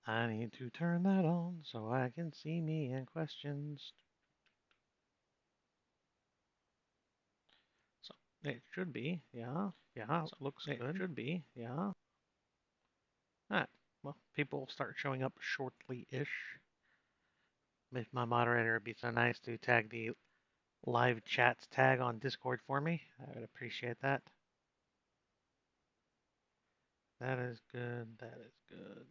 I need to turn that on so I can see me and questions. So it should be, yeah, yeah, looks It good. should be, yeah. Alright, well, people will start showing up shortly-ish. If my moderator would be so nice to tag the live chats tag on Discord for me, I would appreciate that. That is good, that is good.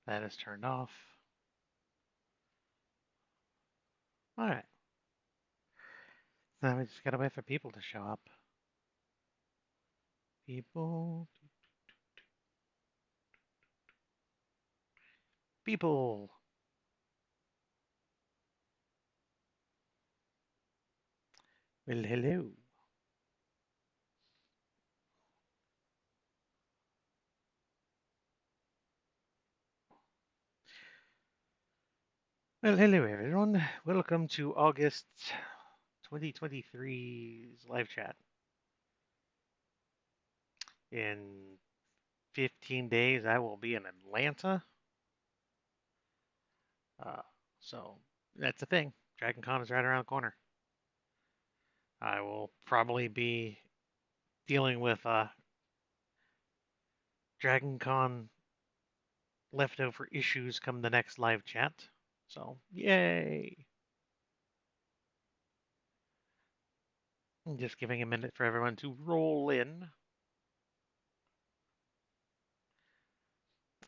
That is turned off. Alright, now we just gotta wait for people to show up. People, people. Well, hello. Well, hello everyone. Welcome to August 2023's live chat. In 15 days, I will be in Atlanta. Uh, so that's the thing. Dragon Con is right around the corner. I will probably be dealing with Dragon Con leftover issues come the next live chat. So, yay! I'm just giving a minute for everyone to roll in.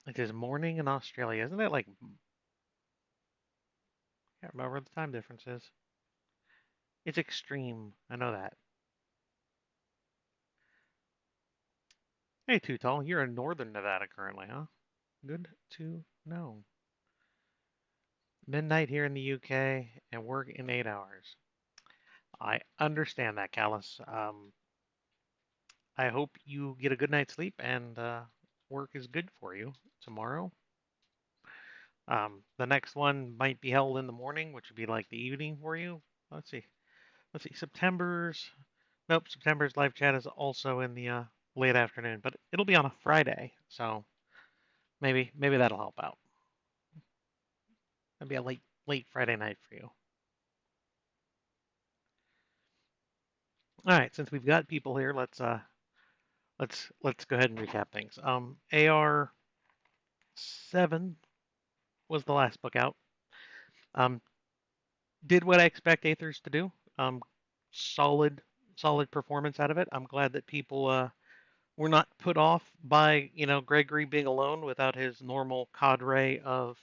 It is morning in Australia, isn't it? Like, I can't remember what the time difference is. It's extreme. I know that. Hey, Too Tall, you're in northern Nevada currently, huh? Good to know. Midnight here in the UK and work in 8 hours. I understand that, Callus. I hope you get a good night's sleep and work is good for you tomorrow. The next one might be held in the morning, which would be like the evening for you. Let's see. Let's see. September's live chat is also in the late afternoon, but it'll be on a Friday, so maybe that'll help out. It'll be a late Friday night for you. All right, since we've got people here, let's go ahead and recap things. AR7 was the last book out. Um, did what I expect Aethers to do. Solid solid performance out of it. I'm glad that people were not put off by Gregory being alone without his normal cadre of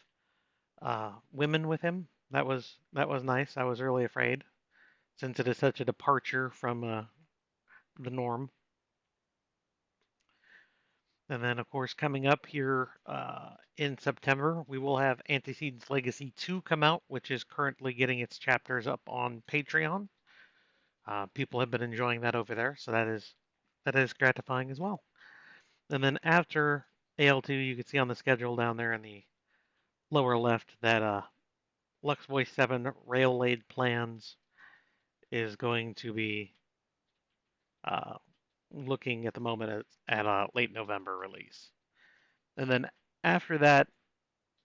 women with him. That was nice. I was really afraid since it is such a departure from the norm. And then, of course, coming up here in September, we will have Antecedents Legacy 2 come out, which is currently getting its chapters up on Patreon. People have been enjoying that over there, so that is gratifying as well. And then after AL2, you can see on the schedule down there in the lower left that Lux Voice 7 Rail Laid Plans is going to be uh, looking at the moment at a late November release. And then after that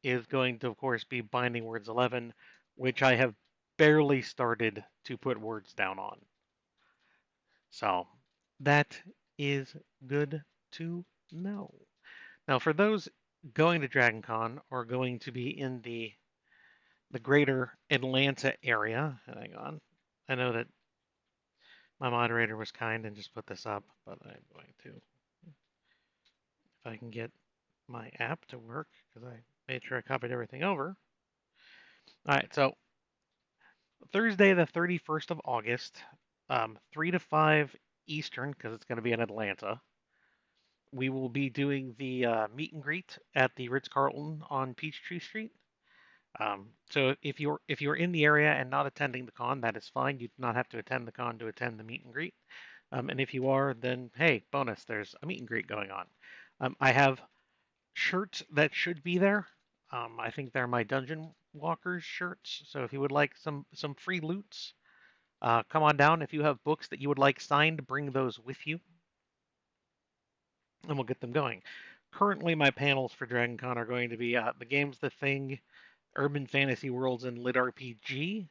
is going to, of course, be Binding Words 11, which I have barely started to put words down on. So that is good to know. Now, for those going to DragonCon or going to be in the greater Atlanta area, hang on, I know that my moderator was kind and just put this up, but I'm going to, if I can get my app to work, because I made sure I copied everything over. All right, so Thursday, the 31st of August, 3 to 5 Eastern, because it's going to be in Atlanta. We will be doing the meet and greet at the Ritz Carlton on Peachtree Street. So if you're in the area and not attending the con, that is fine. You do not have to attend the con to attend the meet and greet. And if you are, then hey, bonus, there's a meet and greet going on. I have shirts that should be there. I think they're my Dungeon Walkers shirts. So if you would like some free loots, come on down. If you have books that you would like signed, bring those with you, and we'll get them going. currently my panels for DragonCon are going to be the games The Thing, Urban Fantasy Worlds, and Lit RPG,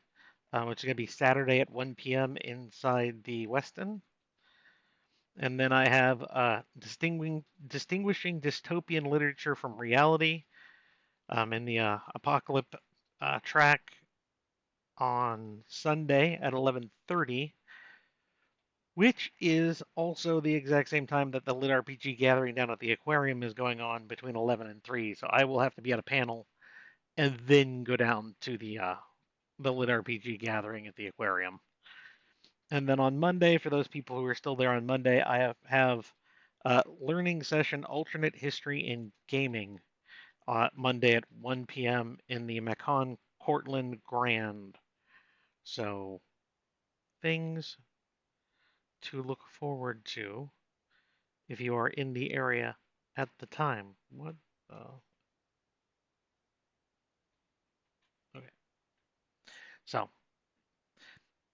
which is going to be Saturday at 1 p.m. inside the Westin. And then I have distinguishing dystopian literature from reality in the Apocalypse track on Sunday at 11:30, which is also the exact same time that the Lit RPG gathering down at the aquarium is going on between 11 and 3. So I will have to be at a panel and then go down to the Lit RPG gathering at the aquarium. And then on Monday, for those people who are still there on Monday, I have learning session alternate history in gaming Monday at 1 p.m. in the Macon Cortland Grand. So things to look forward to if you are in the area at the time. What? Okay. So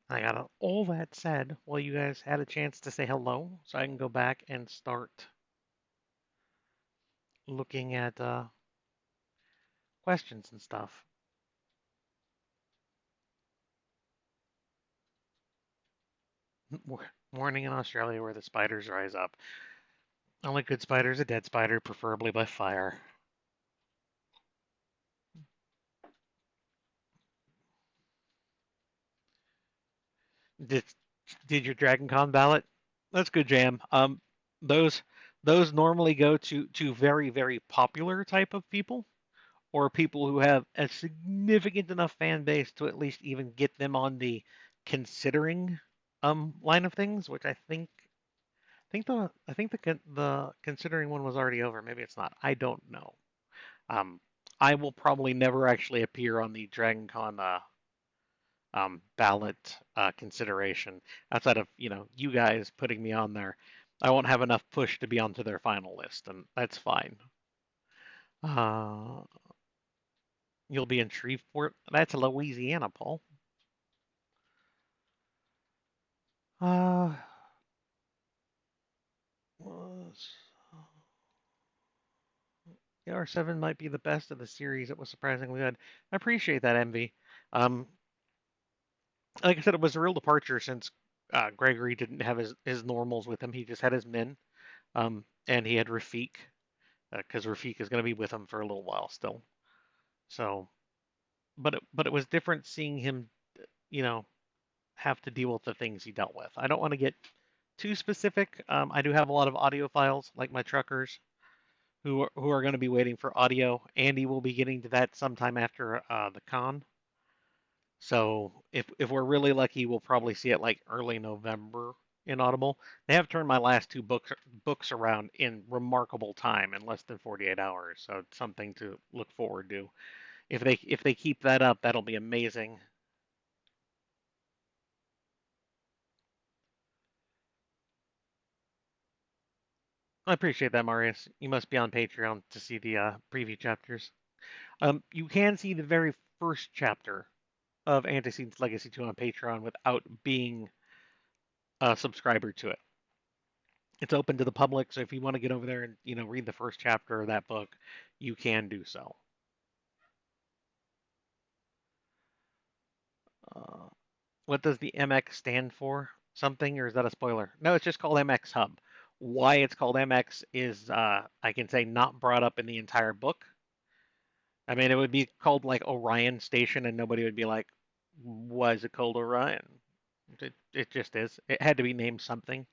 I got all that said. Well, you guys had a chance to say hello, so I can go back and start looking at questions and stuff. Morning in Australia where the spiders rise up. Only good spider is a dead spider, preferably by fire. Did did your Dragon Con ballot? That's good, Jam. Those those normally go to very popular type of people, or people who have a significant enough fan base to at least even get them on the considering line of things, which I think the considering one was already over. Maybe it's not. I don't know. Um, I will probably never actually appear on the Dragon Con ballot consideration outside of you guys putting me on there. I won't have enough push to be onto their final list, and that's fine. Uh, you'll be in Shreveport. That's Louisiana, Paul. Uh, was AR7 might be the best of the series. It was surprisingly good. I appreciate that, Envy. Um, like I said, it was a real departure since Gregory didn't have his normals with him. He just had his men, and he had Rafik, because Rafik is going to be with him for a little while still. So, but it was different seeing him, you know, have to deal with the things he dealt with. I don't want to get too specific. I do have a lot of audio files, like my truckers, who are going to be waiting for audio. Andy will be getting to that sometime after the con. So if we're really lucky, we'll probably see it like early November in Audible. They have turned my last two books around in remarkable time, in less than 48 hours. So it's something to look forward to. If they keep that up, that'll be amazing. I appreciate that, Marius. You must be on Patreon to see the preview chapters. You can see the very first chapter of Antecedents Legacy 2 on Patreon without being a subscriber to it. It's open to the public, so if you want to get over there and read the first chapter of that book, you can do so. Uh, what does the MX stand for? Something, or is that a spoiler? No, it's just called MX Hub. Why it's called MX is, I can say, not brought up in the entire book. I mean, it would be called like Orion Station, and nobody would be like, "Why is it called Orion?" It just is. It had to be named something,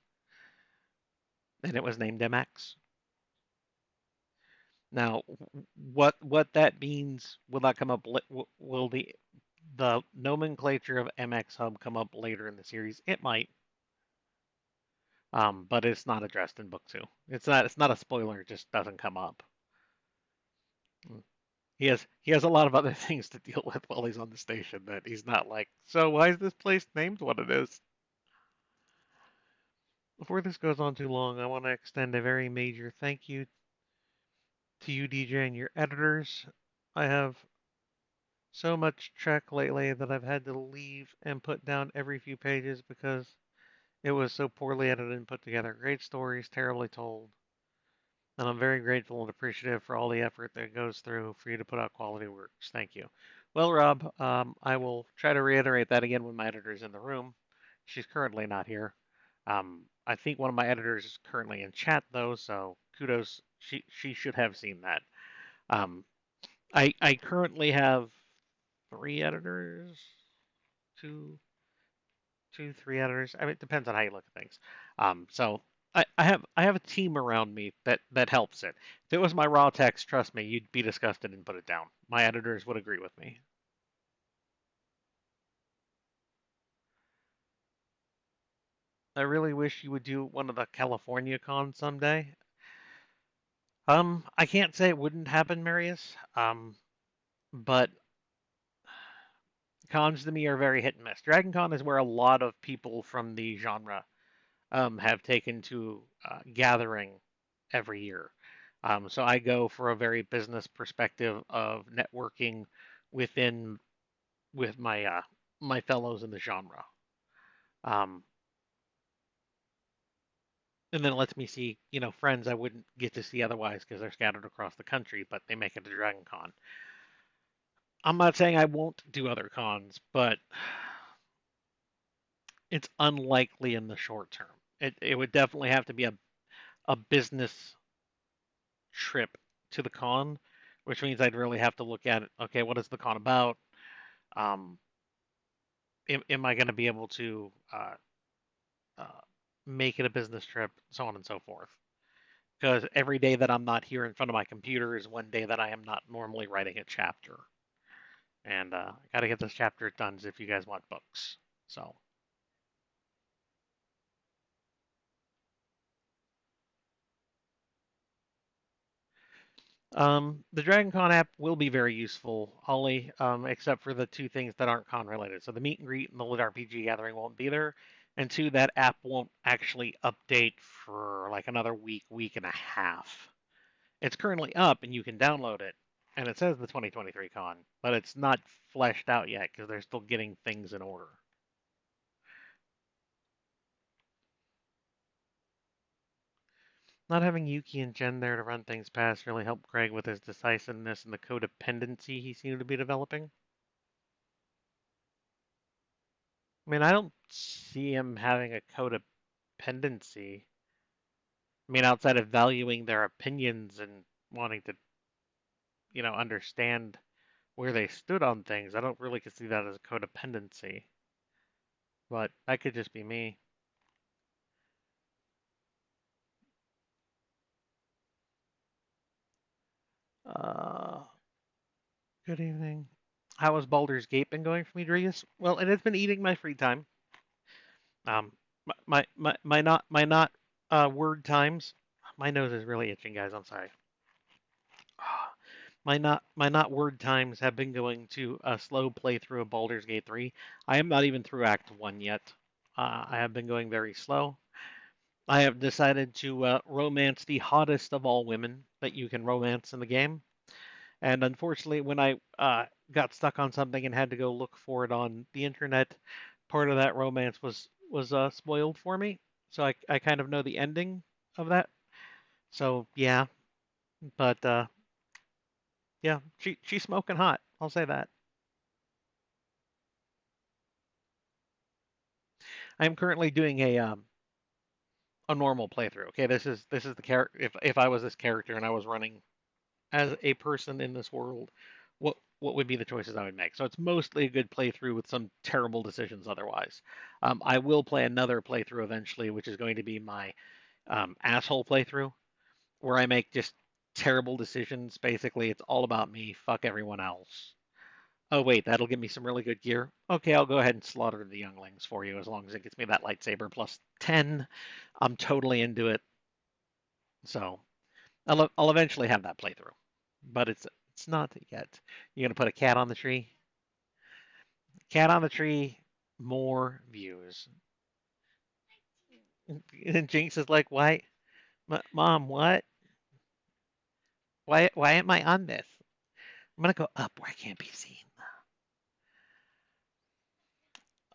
and it was named MX. Now, what that means will that come up? Will the nomenclature of MX Hub come up later in the series? It might, but it's not addressed in book two. It's not a spoiler. It just doesn't come up. He has a lot of other things to deal with while he's on the station that he's not like. So why is this place named what it is? Before this goes on too long, I want to extend a very major thank you to you, DJ, and your editors. I have so much Trek lately that I've had to leave and put down every few pages because it was so poorly edited and put together. Great stories, terribly told. And I'm very grateful and appreciative for all the effort that goes through for you to put out quality works. Thank you. Well, Rob, I will try to reiterate that again when my editor's in the room. She's currently not here. I think one of my editors is currently in chat though, so kudos. She should have seen that. Um, I currently have three editors, two, three editors. I mean, it depends on how you look at things. So I have a team around me that helps it. If it was my raw text, trust me, you'd be disgusted and put it down. My editors would agree with me. I really wish you would do one of the California cons someday. I can't say it wouldn't happen, Marius. But cons to me are very hit and miss. Dragon Con is where a lot of people from the genre have taken to gathering every year. So I go for a very business perspective of networking within with my fellows in the genre, um, and then it lets me see friends I wouldn't get to see otherwise because they're scattered across the country, but they make it to Dragon Con. I'm not saying I won't do other cons, but it's unlikely in the short term. It would definitely have to be a business trip to the con, which means I'd really have to look at it. Okay, what is the con about? Um, am I going to be able to uh, make it a business trip, so on and so forth? Because every day that I'm not here in front of my computer is one day that I am not normally writing a chapter, and I got to get this chapter done if you guys want books. So the Dragon Con app will be very useful, Ollie, except for the two things that aren't con related. So the meet and greet and the Lit RPG gathering won't be there. And two, that app won't actually update for like another week, week and a half. It's currently up and you can download it. And it says the 2023 con, but it's not fleshed out yet because they're still getting things in order. Not having Yuki and Jen there to run things past really helped Greg with his decisiveness and the codependency he seemed to be developing. I mean, I don't see him having a codependency. I mean, outside of valuing their opinions and wanting to, understand where they stood on things, I don't really see that as a codependency. But that could just be me. Uh, Good evening. How has Baldur's Gate been going for me, Darius? Well, it has been eating my free time. Um, my not word times. My nose is really itching, guys. I'm sorry. My not word times have been going to a slow playthrough of Baldur's Gate 3. I am not even through Act 1 yet. I have been going very slow. I have decided to romance the hottest of all women that you can romance in the game. And unfortunately, when I got stuck on something and had to go look for it on the internet, part of that romance was spoiled for me. So I kind of know the ending of that. So yeah, but yeah, she's smoking hot. I'll say that. I am currently doing a normal playthrough. Okay, this is the character. If I was this character and I was running as a person in this world, what would be the choices I would make? So it's mostly a good playthrough with some terrible decisions otherwise. I will play another playthrough eventually, which is going to be my asshole playthrough, where I make just terrible decisions. Basically, it's all about me. Fuck everyone else. Oh wait, that'll give me some really good gear. Okay, I'll go ahead and slaughter the younglings for you as long as it gets me that lightsaber plus 10. I'm totally into it. So I'll eventually have that playthrough, but it's not yet. You're gonna put a cat on the tree. Cat on the tree. More views. And Jinx is like, "Why, Mom? What? Why am I on this? I'm gonna go up where I can't be seen."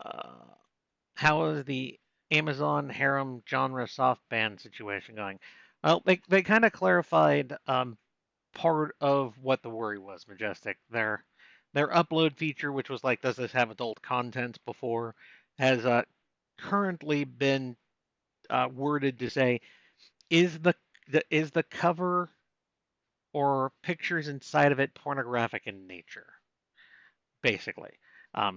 Uh, how is the Amazon harem genre soft band situation going? Well, they kind of clarified part of what the worry was, Majestic. Their upload feature, which was like, does this have adult content before, has currently been worded to say, is the cover or pictures inside of it pornographic in nature, basically.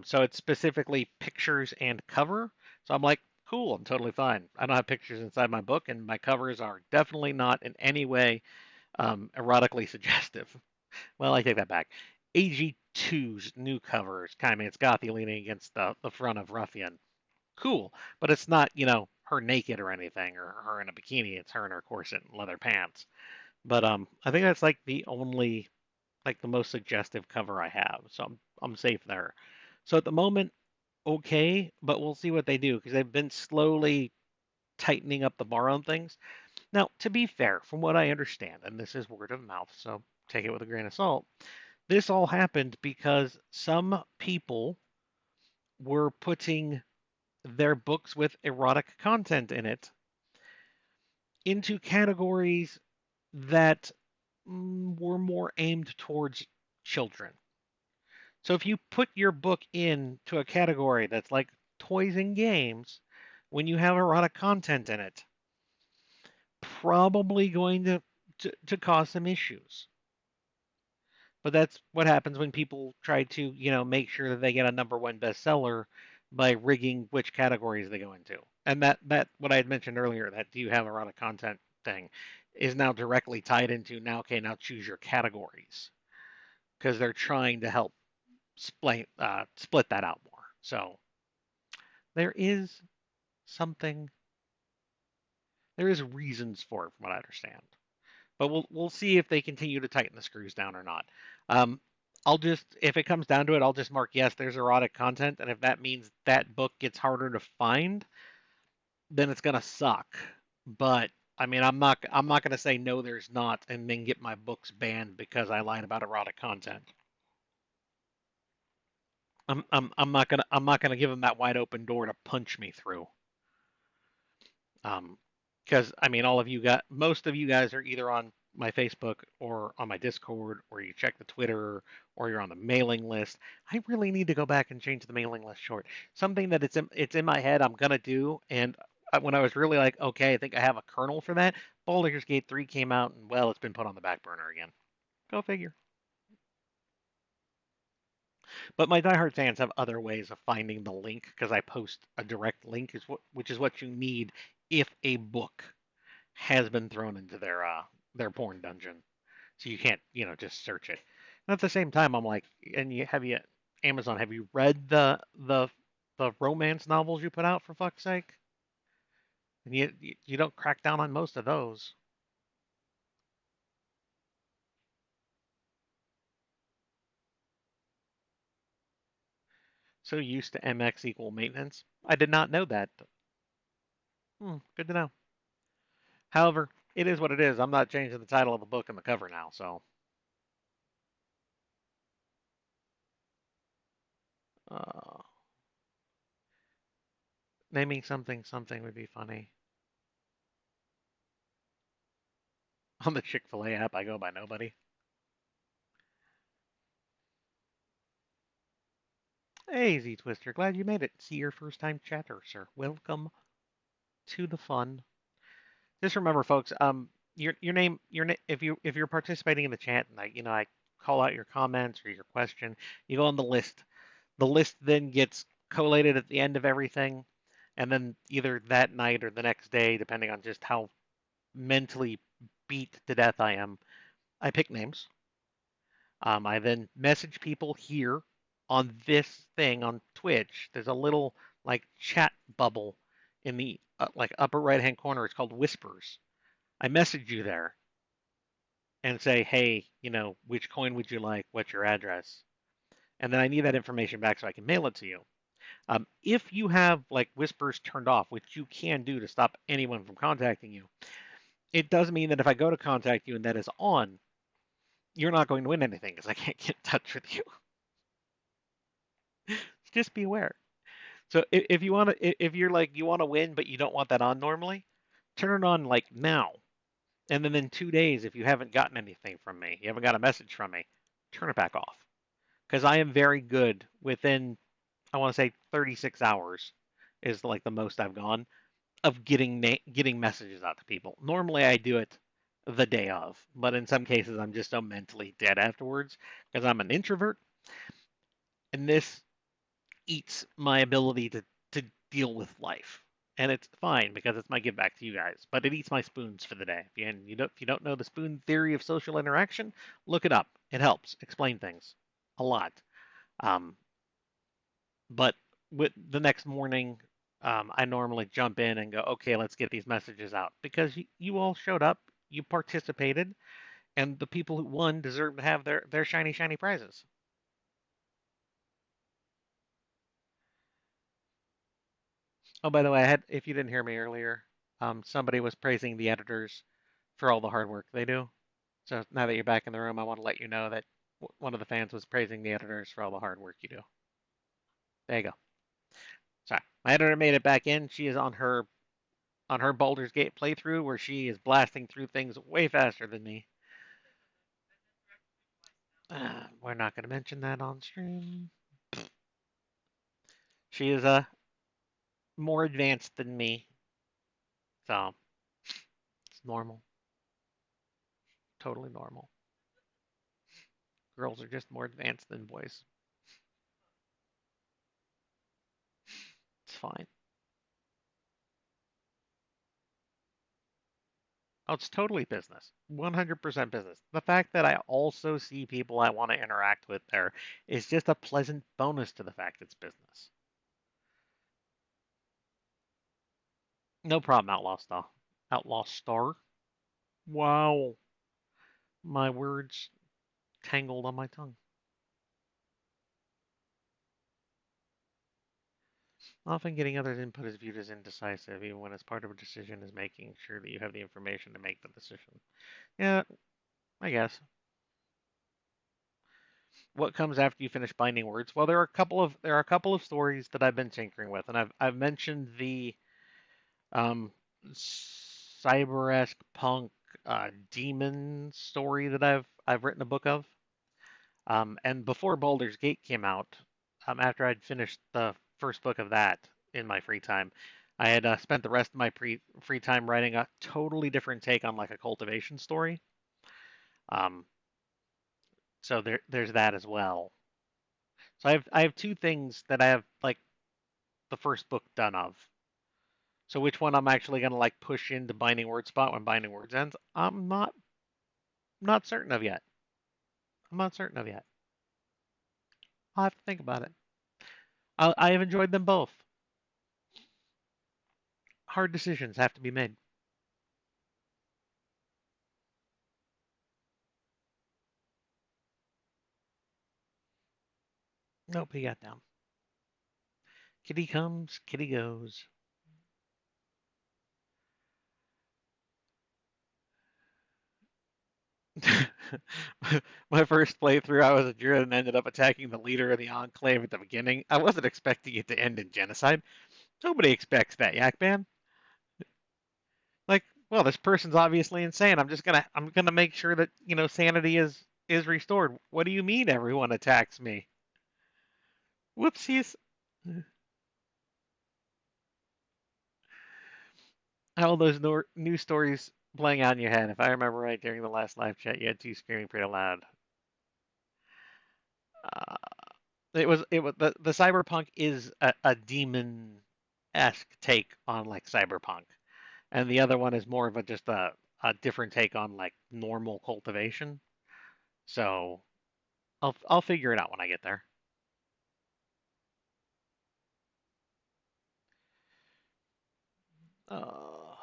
So it's specifically pictures and cover. So I'm like, cool, I'm totally fine. I don't have pictures inside my book, and my covers are definitely not in any way erotically suggestive. Well, I take that back. AG2's new cover is kind of, it's gothy leaning against the front of Ruffian. Cool, but it's not, her naked or anything, or her in a bikini. It's her in her corset and leather pants. But I think that's like the only, like the most suggestive cover I have, so I'm safe there. So at the moment, okay, but we'll see what they do because they've been slowly tightening up the bar on things. Now, to be fair, from what I understand, and this is word of mouth, so take it with a grain of salt, this all happened because some people were putting their books with erotic content in it into categories that were more aimed towards children. So if you put your book into a category that's like toys and games, when you have erotic content in it, probably going to cause some issues. But that's what happens when people try to, make sure that they get a number one bestseller by rigging which categories they go into. And that what I had mentioned earlier, that do you have erotic content thing, is now directly tied into now. Okay, now choose your categories because they're trying to help split that out more. So there is something, there is reasons for it, from what I understand. But we'll see if they continue to tighten the screws down or not. Um, I'll just, if it comes down to it, I'll just mark yes, there's erotic content, and if that means that book gets harder to find, then it's gonna suck. But I mean, I'm not gonna say no, there's not, and then get my books banned because I lied about erotic content. I'm not gonna give them that wide open door to punch me through. Um, because I mean, all of you got most of you guys are either on my Facebook or on my Discord, or you check the Twitter, or you're on the mailing list. I really need to go back and change the mailing list short. Something that it's in my head I'm gonna do, and when I was really like, okay, I think I have a kernel for that. Baldur's Gate 3 came out, and well, it's been put on the back burner again. Go figure. But my diehard fans have other ways of finding the link because I post a direct link, which is what you need if a book has been thrown into their porn dungeon. So you can't, just search it. And at the same time, I'm like, and you Amazon, have you read the romance novels you put out, for fuck's sake? And you don't crack down on most of those. So used to MX equal maintenance. I did not know that. Good to know. However, it is what it is. I'm not changing the title of the book and the cover now, so uh, naming something something would be funny. On the Chick-fil-A app, I go by nobody. Hey, Z Twister, glad you made it. See, your first time chatter, sir. Welcome to the fun. Just remember, folks, if you're participating in the chat and I call out your comments or your question, you go on the list. The list then gets collated at the end of everything, and then either that night or the next day, depending on just how mentally beat to death I am, I pick names. I then message people here on this thing on Twitch. There's a little like chat bubble in the like upper right hand corner. It's called Whispers. I message you there and say, hey, which coin would you like? What's your address? And then I need that information back so I can mail it to you. If you have like Whispers turned off, which you can do to stop anyone from contacting you, it does mean that if I go to contact you and that is on, you're not going to win anything because I can't get in touch with you. Just be aware. So if if you're like you want to win but you don't want that on normally, turn it on like now. And then in 2 days, if you haven't gotten anything from me, you haven't got a message from me, turn it back off. Because I am very good within, I want to say 36 hours is like the most I've gone of getting messages out to people. Normally I do it the day of, but in some cases I'm just so mentally dead afterwards because I'm an introvert, and this eats my ability to deal with life. And it's fine because it's my give back to you guys, but it eats my spoons for the day. If you don't know the spoon theory of social interaction, look it up. It helps explain things a lot. Um, but with the next morning, I normally jump in and go, okay, let's get these messages out because you all showed up, you participated, and the people who won deserve to have their shiny, shiny prizes. Oh, by the way, if you didn't hear me earlier, somebody was praising the editors for all the hard work they do. So now that you're back in the room, I want to let you know that one of the fans was praising the editors for all the hard work you do. There you go. Sorry, my editor made it back in. She is on her Baldur's Gate playthrough where she is blasting through things way faster than me. We're not going to mention that on stream. She is more advanced than me, so it's normal, totally normal. Girls are just more advanced than boys. It's fine. Oh, it's totally business. 100% business. The fact that I also see people I want to interact with there is just a pleasant bonus to the fact it's business. No problem, Outlaw Star. Outlaw Star? Wow. My words tangled on my tongue. Often getting others' input is viewed as indecisive, even when it's part of a decision is making sure that you have the information to make the decision. Yeah, I guess. What comes after you finish Binding Words? Well, there are a couple of stories that I've been tinkering with, and I've mentioned the um, cyber-esque punk demon story that I've written a book of. And before Baldur's Gate came out, after I'd finished the first book of that in my free time, I had spent the rest of my free time writing a totally different take on like a cultivation story. Um, so there's that as well. So I have two things that I have like the first book done of. So which one I'm actually gonna like push into Binding Word spot when Binding Words ends, I'm not certain of yet. I'm not certain of yet. I'll have to think about it. I have enjoyed them both. Hard decisions have to be made. Nope, he got down. Kitty comes, kitty goes. My first playthrough, I was a druid and ended up attacking the leader of the Enclave at the beginning. I wasn't expecting it to end in genocide. Nobody expects that, Yak Man. Like, well, this person's obviously insane. I'm gonna make sure that sanity is restored. What do you mean everyone attacks me? Whoopsies. All those new stories playing out in your head. If I remember right, during the last live chat, you had two screaming pretty loud. Uh, it was the cyberpunk is a demon esque take on like cyberpunk, and the other one is more of just a different take on like normal cultivation. So I'll figure it out when I get there. Uh,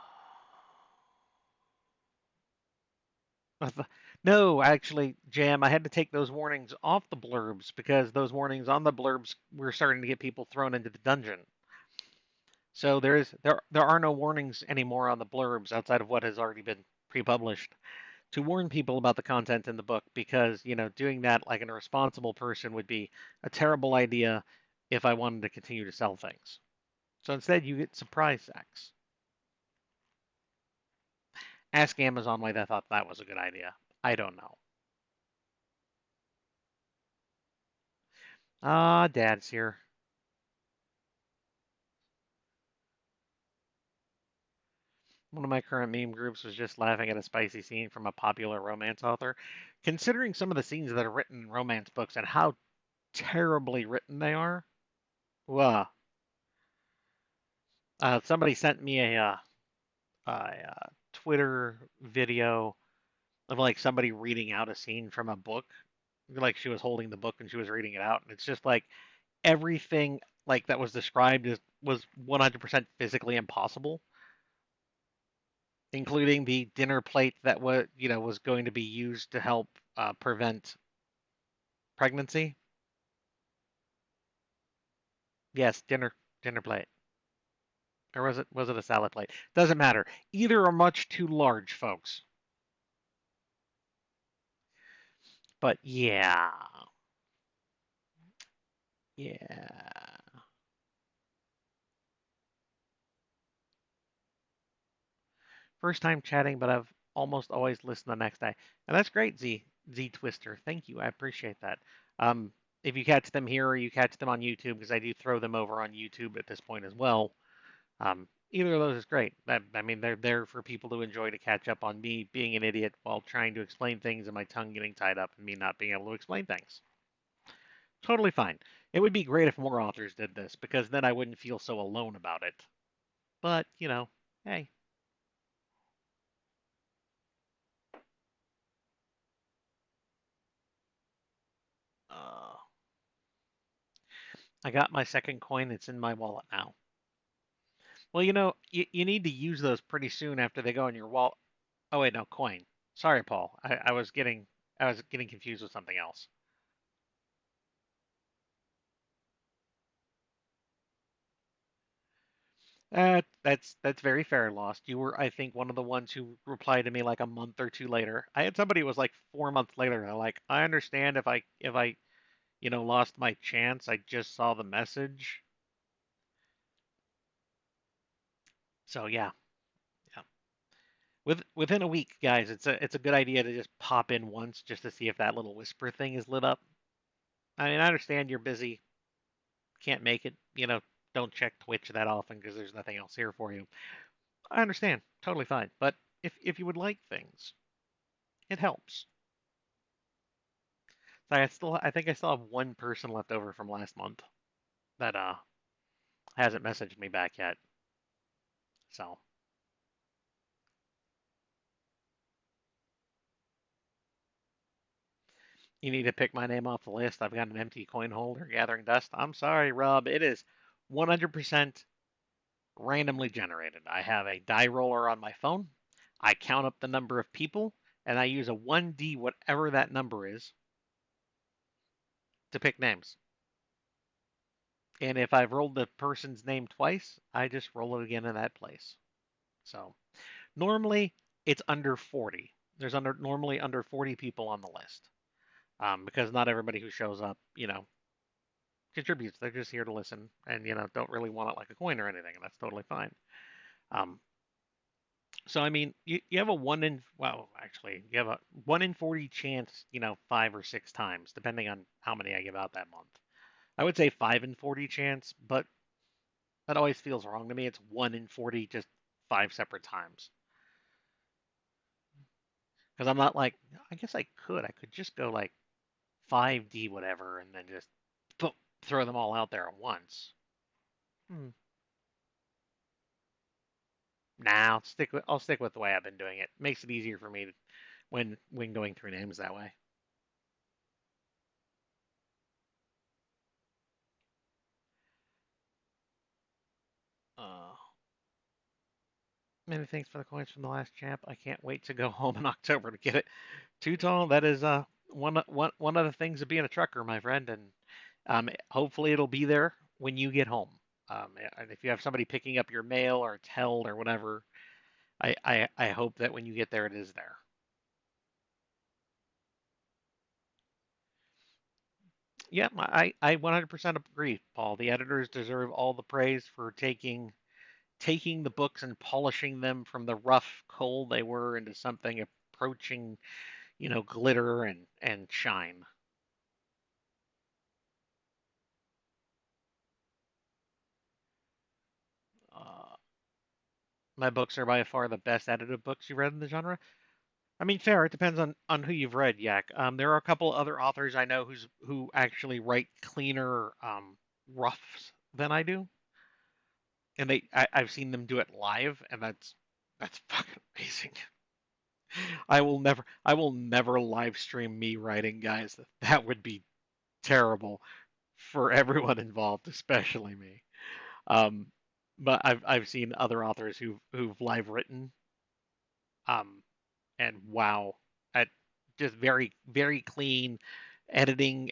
no, actually, Jam, I had to take those warnings off the blurbs because those warnings on the blurbs were starting to get people thrown into the dungeon. So there are no warnings anymore on the blurbs outside of what has already been pre-published to warn people about the content in the book because, doing that like an irresponsible person would be a terrible idea if I wanted to continue to sell things. So instead, you get surprise sacks. Ask Amazon why they thought that was a good idea. I don't know. Ah, Dad's here. One of my current meme groups was just laughing at a spicy scene from a popular romance author. Considering some of the scenes that are written in romance books and how terribly written they are, well, somebody sent me a Twitter video of like somebody reading out a scene from a book, like she was holding the book and she was reading it out, and it's just like everything like that was described was 100% physically impossible, including the dinner plate that was going to be used to help prevent pregnancy. Yes, dinner plate, or was it a salad plate? Doesn't matter. Either are much too large, folks. But yeah, yeah. First time chatting, but I've almost always listened the next day, and that's great. Z Twister, thank you. I appreciate that. Um, if you catch them here or you catch them on YouTube, because I do throw them over on YouTube at this point as well. Either of those is great. I mean, they're there for people to enjoy to catch up on me being an idiot while trying to explain things and my tongue getting tied up and me not being able to explain things. Totally fine. It would be great if more authors did this because then I wouldn't feel so alone about it. But, hey, uh, I got my second coin. It's in my wallet now. Well, you need to use those pretty soon after they go in your wallet. Oh wait, no, coin. Sorry, Paul. I was getting confused with something else. That's very fair, Lost. You were, I think, one of the ones who replied to me like a month or two later. I had somebody who was like 4 months later. They're like, I understand if I lost my chance. I just saw the message. So yeah, yeah. Within a week, guys, it's a good idea to just pop in once just to see if that little whisper thing is lit up. I mean, I understand you're busy, can't make it. Don't check Twitch that often because there's nothing else here for you. I understand, totally fine. But if you would like things, it helps. So I think I still have one person left over from last month that hasn't messaged me back yet. So you need to pick my name off the list. I've got an empty coin holder gathering dust. I'm sorry, Rob. It is 100% randomly generated. I have a die roller on my phone. I count up the number of people, and I use a 1D, whatever that number is, to pick names. And if I've rolled the person's name twice, I just roll it again in that place. So normally it's under 40. There's normally under 40 people on the list, because not everybody who shows up, contributes. They're just here to listen and don't really want it like a coin or anything, and that's totally fine. Um, so I mean, you have a one in well, actually, you have a 1 in 40 chance, 5 or 6 times, depending on how many I give out that month. I would say 5 in 40 chance, but that always feels wrong to me. It's 1 in 40, just 5 separate times. Because I'm not like, I guess I could. I could just go like 5D whatever and then just throw them all out there at once. Hmm. Nah, I'll stick with the way I've been doing it. Makes it easier for me when going through names that way. Uh, Many thanks for the coins from the last champ. I can't wait to go home in October to get it. Too tall. That is one of the things of being a trucker, my friend, and hopefully it'll be there when you get home. And if you have somebody picking up your mail or it's held or whatever, I hope that when you get there, it is there. Yeah, I 100% agree, Paul. The editors deserve all the praise for taking taking the books and polishing them from the rough coal they were into something approaching, glitter and shine. Uh, my books are by far the best edited books you read in the genre. I mean, fair. It depends on who you've read, Yak. There are a couple other authors I know who actually write cleaner roughs than I do, and I've seen them do it live, and that's fucking amazing. I will never live stream me writing, guys. That would be terrible for everyone involved, especially me. Um, but I've seen other authors who've live written, um, and wow, at just very very clean editing.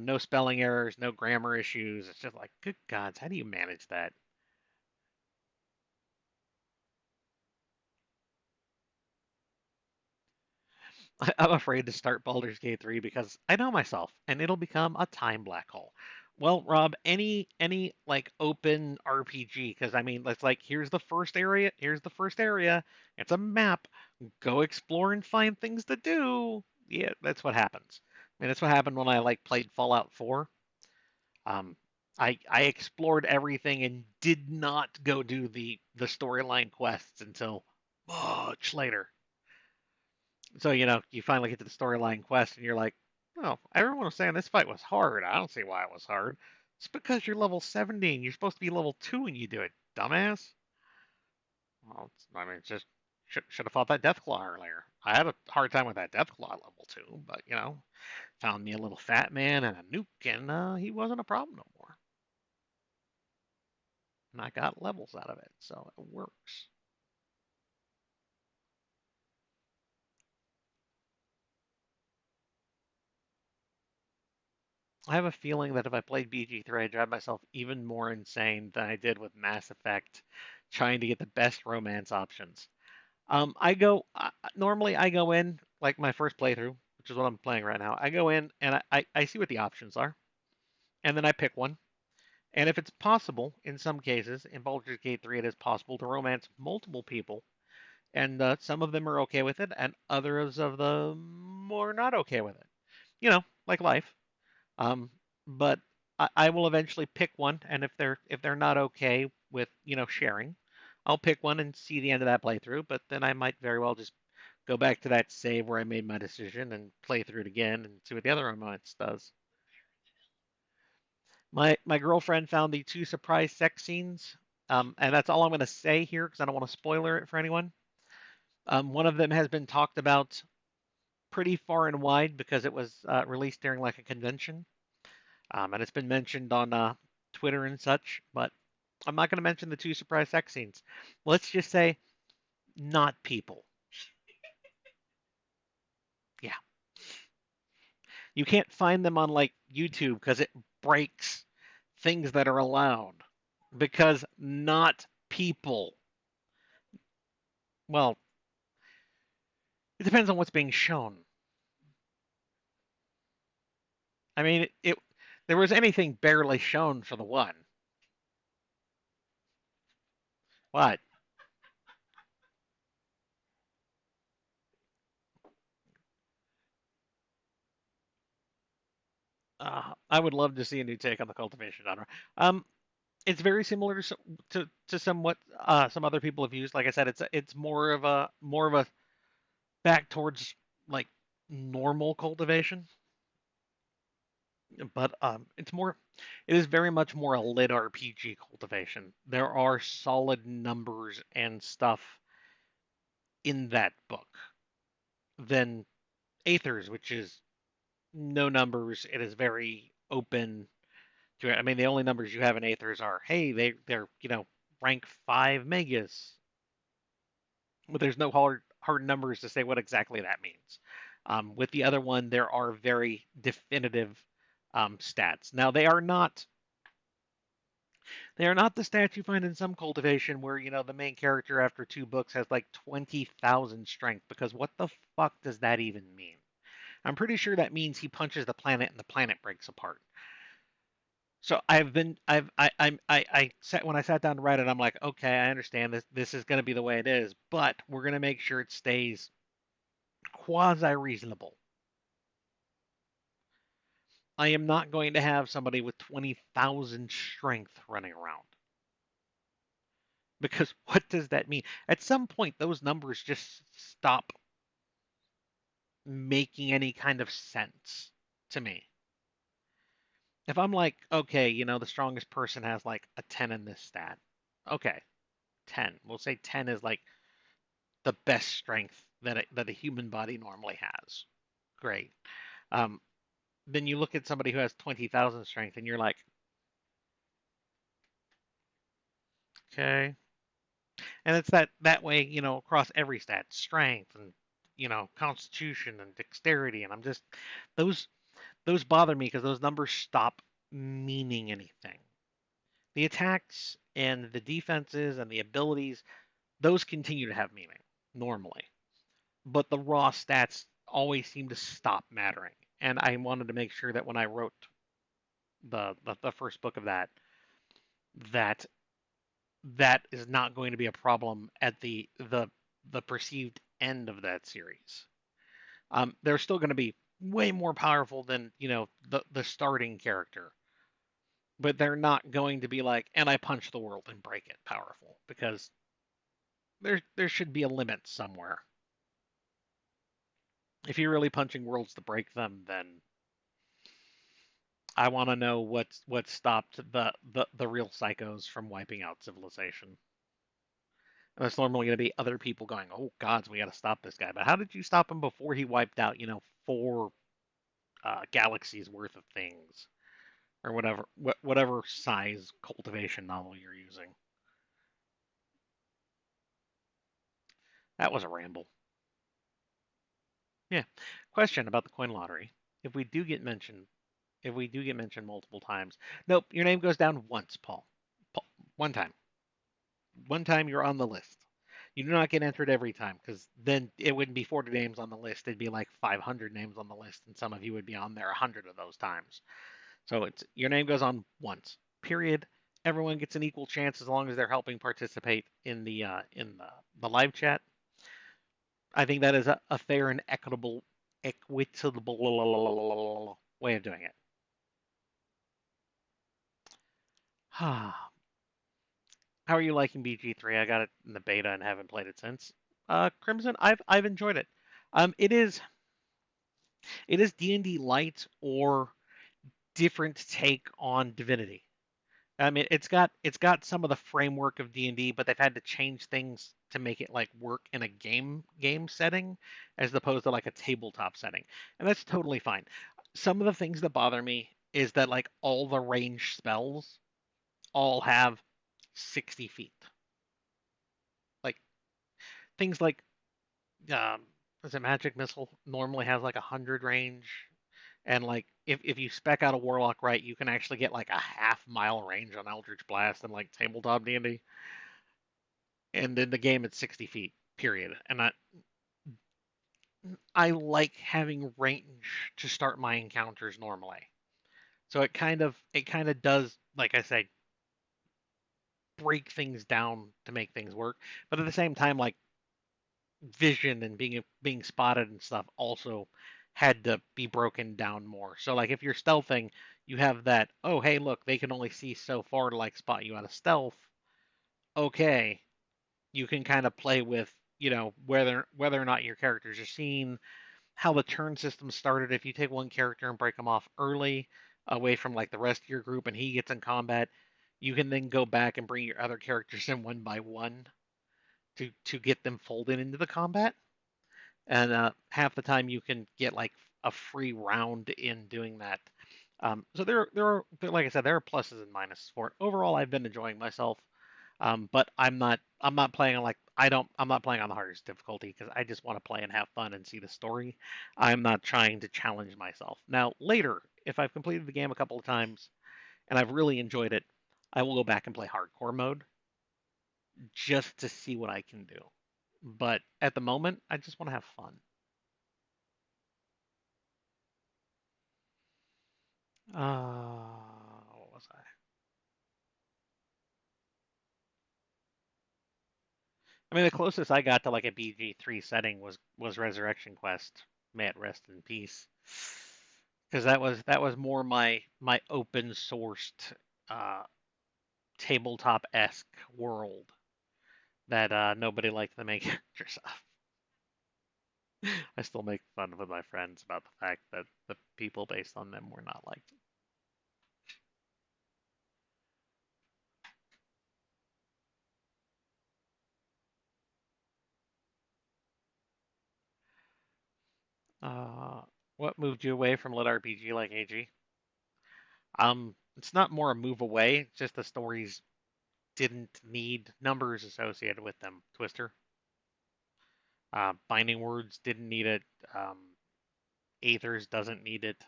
No spelling errors, no grammar issues. It's just like, good gods, how do you manage that? I'm afraid to start Baldur's Gate 3 because I know myself and it'll become a time black hole. Well, Rob, any like open RPG, because I mean, it's like here's the first area, it's a map, go explore and find things to do. Yeah, that's what happens. I mean, that's what happened when I like played Fallout 4. Um, I explored everything and did not go do the storyline quests until much later. So, you finally get to the storyline quest and you're like, oh, everyone was saying this fight was hard. I don't see why it was hard. It's because you're level 17. You're supposed to be level 2 when you do it, dumbass. Well, I mean, it's just should have fought that Deathclaw earlier. I had a hard time with that Deathclaw level 2, but, found me a little fat man and a nuke, and he wasn't a problem no more. And I got levels out of it, so it works. I have a feeling that if I played BG3, I'd drive myself even more insane than I did with Mass Effect, trying to get the best romance options. I go normally I go in like my first playthrough, which is what I'm playing right now. I go in and I see what the options are, and then I pick one. And if it's possible, in some cases, in Baldur's Gate 3, it is possible to romance multiple people, and some of them are okay with it, and others of them are not okay with it. Like life. Um, but I will eventually pick one, and if they're not okay with sharing, I'll pick one and see the end of that playthrough. But then I might very well just go back to that save where I made my decision and play through it again and see what the other romance does. My girlfriend found the two surprise sex scenes, and that's all I'm going to say here because I don't want to spoiler it for anyone. One of them has been talked about pretty far and wide because it was released during like a convention. And it's been mentioned on Twitter and such, but I'm not going to mention the two surprise sex scenes. Let's just say not people. Yeah, you can't find them on like YouTube because it breaks things that are allowed because not people. Well, it depends on what's being shown. I mean, there was anything barely shown for the one. What? I would love to see a new take on the cultivation genre. It's very similar to somewhat some other people have used. Like I said, it's more of a back towards like normal cultivation, but it is very much more a lit RPG cultivation. There are solid numbers and stuff in that book than Aethers, which is no numbers. It is very open to it. I mean, the only numbers you have in Aethers are, hey, they're rank 5 megas, but there's no hard numbers to say what exactly that means. With the other one, there are very definitive stats. Now they are not the stats you find in some cultivation where the main character after 2 books has like 20,000 strength, because what the fuck does that even mean? I'm pretty sure that means he punches the planet and the planet breaks apart. So I've been I sat when I sat down to write it, I'm like, okay, I understand this is going to be the way it is, but we're going to make sure it stays quasi reasonable. I am not going to have somebody with 20,000 strength running around because what does that mean? At some point, those numbers just stop making any kind of sense to me. If I'm like, okay, the strongest person has like a 10 in this stat. Okay, 10. We'll say 10 is like the best strength that a human body normally has. Great. Um, then you look at somebody who has 20,000 strength and you're like, okay. And it's that way, across every stat, strength and constitution and dexterity, and I'm just those those bother me because those numbers stop meaning anything. The attacks and the defenses and the abilities, those continue to have meaning normally, but the raw stats always seem to stop mattering. And I wanted to make sure that when I wrote the first book of that that is not going to be a problem at the perceived end of that series. They're still going to be way more powerful than the starting character, but they're not going to be like, and I punch the world and break it powerful because there should be a limit somewhere. If you're really punching worlds to break them, then I want to know what stopped the real psychos from wiping out civilization. And it's normally going to be other people going, "Oh gods, we got to stop this guy." But how did you stop him before he wiped out, four galaxies worth of things, or whatever size cultivation novel you're using? That was a ramble. Yeah. Question about the coin lottery. If we do get mentioned, if we do get mentioned multiple times, nope, your name goes down once, Paul. Paul, one time. One time you're on the list. You do not get entered every time because then it wouldn't be 40 names on the list. It'd be like 500 names on the list, and some of you would be on there 100 of those times. So it's your name goes on once. Period. Everyone gets an equal chance as long as they're helping participate in the live chat. I think that is a fair and equitable way of doing it. How are you liking BG3? I got it in the beta and haven't played it since. Crimson, I've enjoyed it. It is D&D light or different take on Divinity. I mean, it's got some of the framework of D&D, but they've had to change things to make it like work in a game setting as opposed to like a tabletop setting. And that's totally fine. Some of the things that bother me is that like all the range spells all have 60 feet. Like things like um is it magic missile normally has like 100 range, and like if you spec out a warlock right, you can actually get like a half-mile range on Eldritch Blast and like tabletop D&D, and in the game it's 60 feet. Period. And I like having range to start my encounters normally. So it kind of does, like I said, break things down to make things work. But at the same time, like vision and being spotted and stuff also had to be broken down more. So like if you're stealthing, you have that, oh hey look, they can only see so far to like spot you out of stealth. Okay, you can kind of play with, whether or not your characters are seen, how the turn system started. If you take one character and break them off early away from like the rest of your group and he gets in combat, you can then go back and bring your other characters in one by one to get them folded into the combat. And half the time you can get like a free round in doing that. So like I said, there are pluses and minuses for it. Overall, I've been enjoying myself, but I'm not playing on like I'm not playing on the hardest difficulty because I just want to play and have fun and see the story. I'm not trying to challenge myself. Now later, if I've completed the game a couple of times and I've really enjoyed it, I will go back and play hardcore mode just to see what I can do. But at the moment, I just want to have fun. What was I? I mean, the closest I got to like a BG3 setting was Resurrection Quest. May it rest in peace. Because that was more my open sourced uh, tabletop esque world that nobody liked the main characters of. I still make fun with my friends about the fact that the people based on them were not liked. Uh, what moved you away from lit RPG like AG? It's not more a move away, it's just the stories didn't need numbers associated with them. Twister, Binding Words didn't need it. Um, Aethers doesn't need it.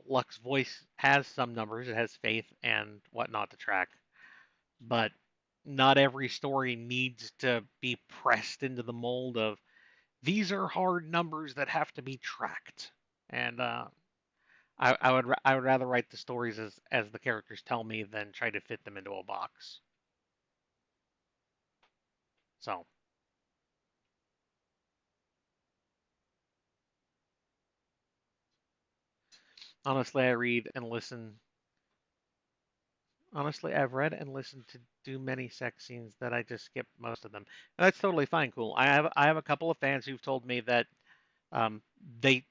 Lux Voice has some numbers. It has faith and whatnot to track, but not every story needs to be pressed into the mold of these are hard numbers that have to be tracked. And I would rather write the stories as the characters tell me than try to fit them into a box. So honestly, I read and listen. Honestly, I've read and listened to do many sex scenes that I just skip most of them. And that's totally fine, cool. I have a couple of fans who've told me that um, they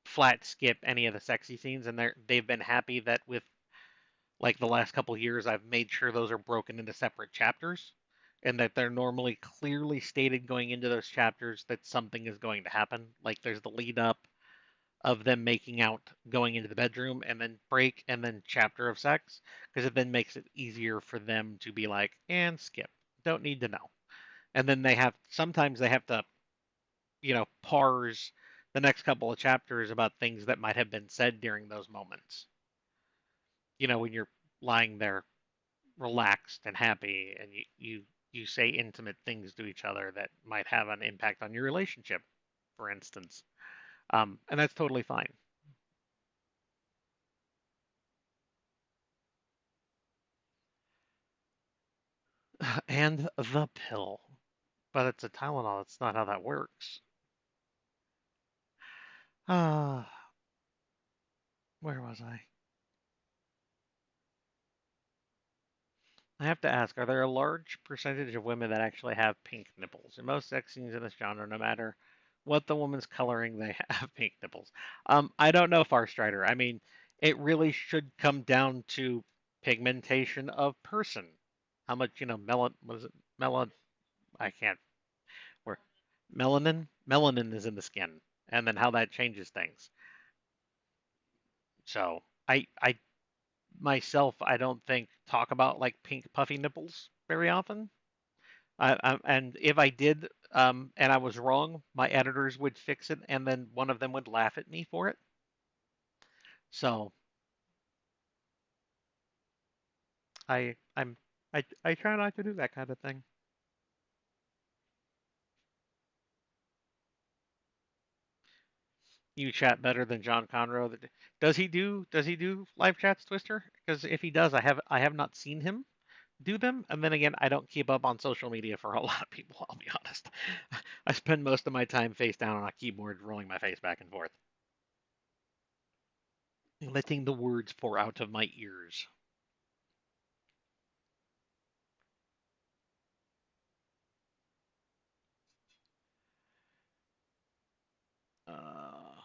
flat skip any of the sexy scenes, and they've been happy that with like the last couple of years, I've made sure those are broken into separate chapters, and that they're normally clearly stated going into those chapters that something is going to happen. Like there's the lead up of them making out going into the bedroom and then break and then chapter of sex because it then makes it easier for them to be like and skip, don't need to know. And then sometimes they have to parse the next couple of chapters about things that might have been said during those moments, when you're lying there relaxed and happy and you say intimate things to each other that might have an impact on your relationship, for instance. And that's totally fine. And the pill. But it's a Tylenol. That's not how that works. Ah, where was I? I have to ask, are there a large percentage of women that actually have pink nipples? In most sex scenes in this genre, no matter what the woman's coloring, they have pink nipples. I don't know, Farstrider. I mean, it really should come down to pigmentation of person. How much, was it I can't, where, melanin is in the skin, and then how that changes things. So I myself, I don't think talk about like pink puffy nipples very often. And if I did, and I was wrong, my editors would fix it, and then one of them would laugh at me for it. So I try not to do that kind of thing. You chat better than John Conroe. Does he do live chats, Twister? Because if he does, I have not seen him do them. And then again, I don't keep up on social media for a lot of people. I'll be honest. I spend most of my time face down on a keyboard, rolling my face back and forth, letting the words pour out of my ears. Uh,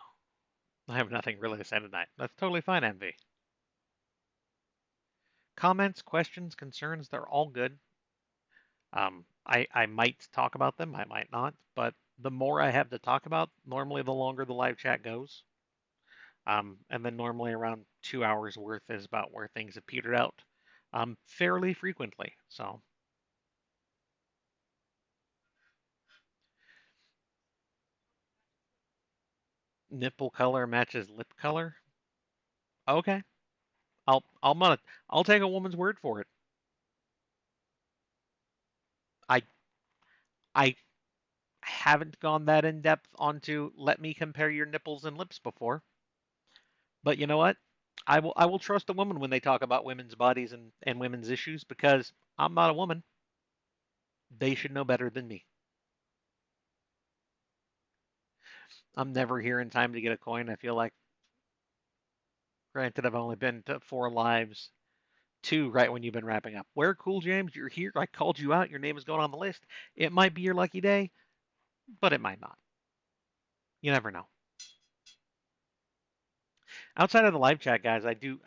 I have nothing really to say tonight. That's totally fine, Envy. Comments, questions, concerns, they're all good. I might talk about them, I might not, but the more I have to talk about, normally the longer the live chat goes. And then normally around 2 hours worth is about where things have petered out fairly frequently. So nipple color matches lip color. Okay, I'll take a woman's word for it. I I haven't gone that in depth onto let me compare your nipples and lips before, but you know what? I will trust a woman when they talk about women's bodies and women's issues because I'm not a woman. They should know better than me. I'm never here in time to get a coin. I feel like, granted, I've only been to 4 lives, two right when you've been wrapping up. Where, Cool James, you're here. I called you out. Your name is going on the list. It might be your lucky day, but it might not. You never know. Outside of the live chat, guys, I do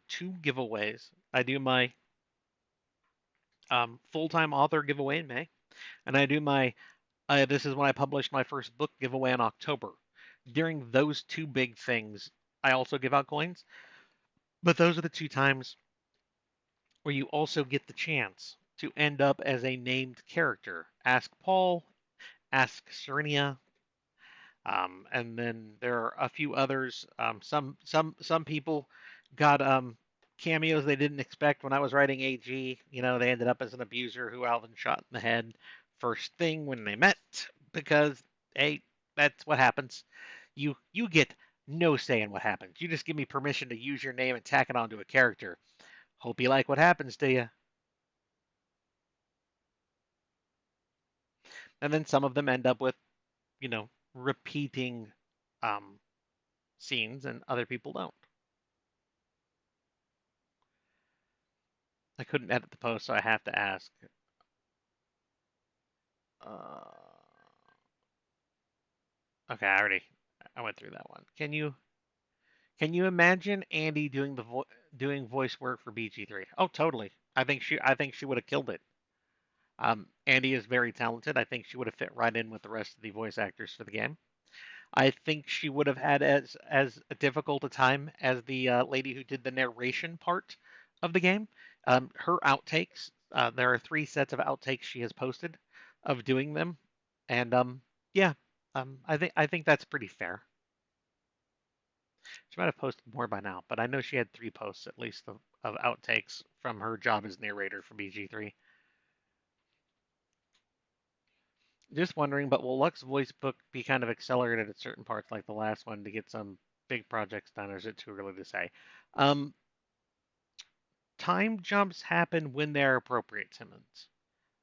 two giveaways. I do my full-time author giveaway in May, and I do my this is when I published my first book giveaway in October. During those two big things, I also give out coins, but those are the two times where you also get the chance to end up as a named character. Ask Paul, ask Serenia, and then there are a few others. Some people got cameos they didn't expect when I was writing AG. You know, they ended up as an abuser who Alvin shot in the head first thing when they met because hey, that's what happens. You get no say in what happens. You just give me permission to use your name and tack it onto a character. Hope you like what happens to you. And then some of them end up with, repeating um, scenes, and other people don't. I couldn't edit the post, so I have to ask. Uh, okay, I went through that one. Can you imagine Andy doing voice work for BG3? Oh, totally. I think she would have killed it. Andy is very talented. I think she would have fit right in with the rest of the voice actors for the game. I think she would have had as difficult a time as the lady who did the narration part of the game. Her outtakes. There are 3 sets of outtakes she has posted of doing them, and yeah, I think that's pretty fair. She might have posted more by now, but I know she had 3 posts at least of outtakes from her job as narrator for BG3. Just wondering, but will Lux's voice book be kind of accelerated at certain parts, like the last one, to get some big projects done, or is it too early to say? Um, Time jumps happen when they're appropriate, Timmons.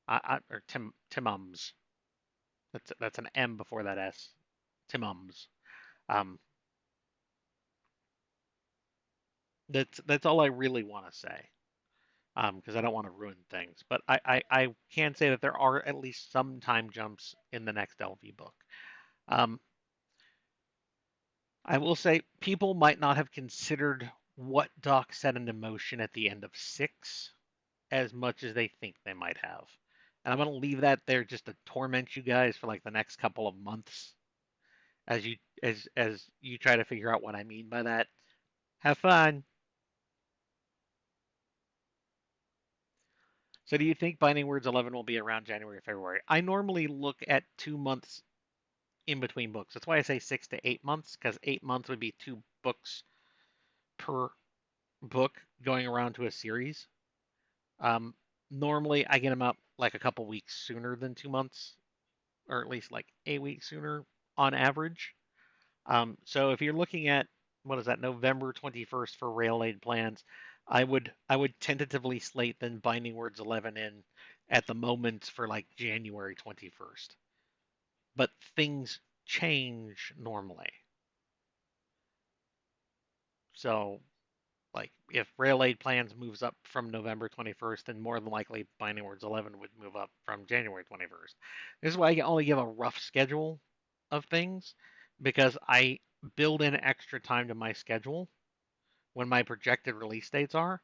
Or Timmums. That's an M before that S. Timmums. Um, that's all I really want to say. Because I don't want to ruin things. But I can say that there are at least some time jumps in the next LV book. Um, I will say people might not have considered what Doc set into motion at the end of 6 as much as they think they might have. And I'm going to leave that there just to torment you guys for like the next couple of months as you try to figure out what I mean by that. Have fun. So do you think Binding Words 11 will be around January or February? I normally look at 2 months in between books. That's why I say 6 to 8 months, because 8 months would be 2 books per book going around to a series. Um, Normally I get them out like a couple weeks sooner than 2 months, or at least like a week sooner on average. So if you're looking at what is that, November 21st for Rail Aid plans, I would tentatively slate then Binding Words 11 in at the moment for like January 21st. But things change normally. So like if Rail Aid plans moves up from November 21st, then more than likely Binding Words 11 would move up from January 21st. This is why I can only give a rough schedule of things because I build in extra time to my schedule when my projected release dates are,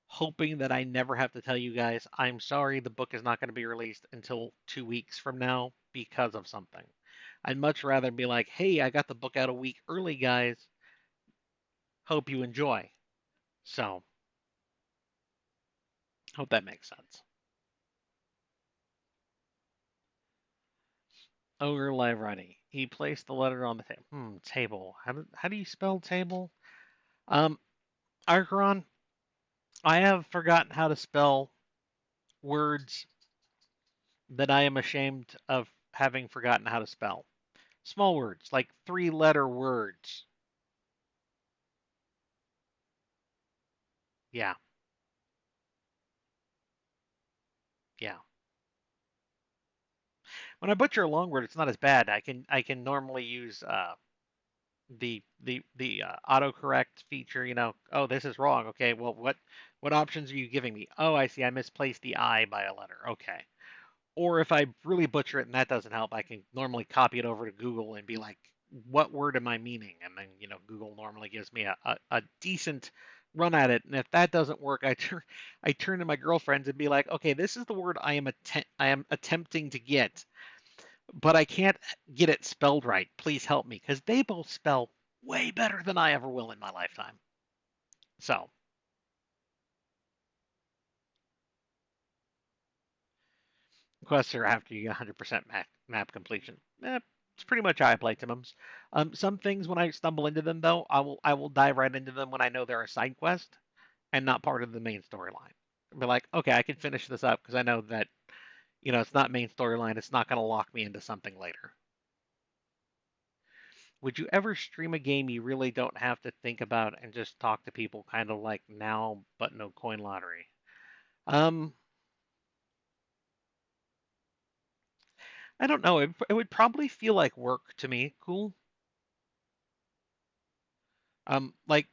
hoping that I never have to tell you guys, I'm sorry, the book is not going to be released until 2 weeks from now because of something. I'd much rather be like, hey, I got the book out a week early, guys. Hope you enjoy. So, hope that makes sense. Ogre Live Runny. He placed the letter on the table. Table. How do you spell table? Um, Archeron, I have forgotten how to spell words that I am ashamed of having forgotten how to spell. Small words, like 3-letter words. Yeah, yeah. when I butcher a long word, it's not as bad. I can normally use the autocorrect feature. Oh, this is wrong. Okay, well, what options are you giving me? Oh, I see. I misplaced the I by a letter. Okay. Or if I really butcher it and that doesn't help, I can normally copy it over to Google and be like, what word am I meaning? And then, Google normally gives me a decent run at it. And if that doesn't work, I turn to my girlfriends and be like, okay, this is the word I am attempting to get, but I can't get it spelled right. Please help me, because they both spell way better than I ever will in my lifetime. So, quests are after you get 100% map completion. It's pretty much how I play Timums. Some things when I stumble into them though, I will dive right into them when I know they're a side quest and not part of the main storyline. Be like, okay, I can finish this up because I know that it's not main storyline. It's not going to lock me into something later. Would you ever stream a game you really don't have to think about and just talk to people, kind of like now, but no coin lottery? Um, I don't know. It would probably feel like work to me. Cool. Like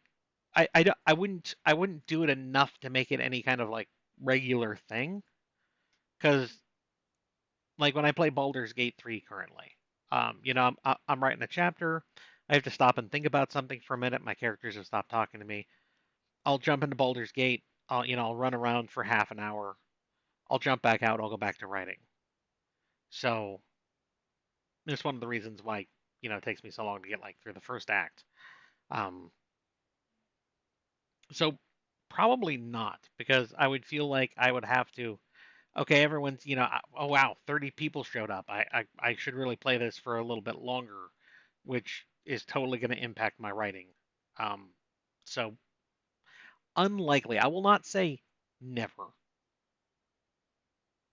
I wouldn't do it enough to make it any kind of like regular thing. Because like when I play Baldur's Gate 3 currently, I'm writing a chapter. I have to stop and think about something for a minute. My characters have stopped talking to me. I'll jump into Baldur's Gate. I'll run around for half an hour. I'll jump back out. I'll go back to writing. So it's one of the reasons why it takes me so long to get like through the first act. Um, so probably not, because I would feel like I would have to. Okay, everyone's, oh wow, 30 people showed up. I should really play this for a little bit longer, which is totally going to impact my writing. Um, so unlikely. I will not say never,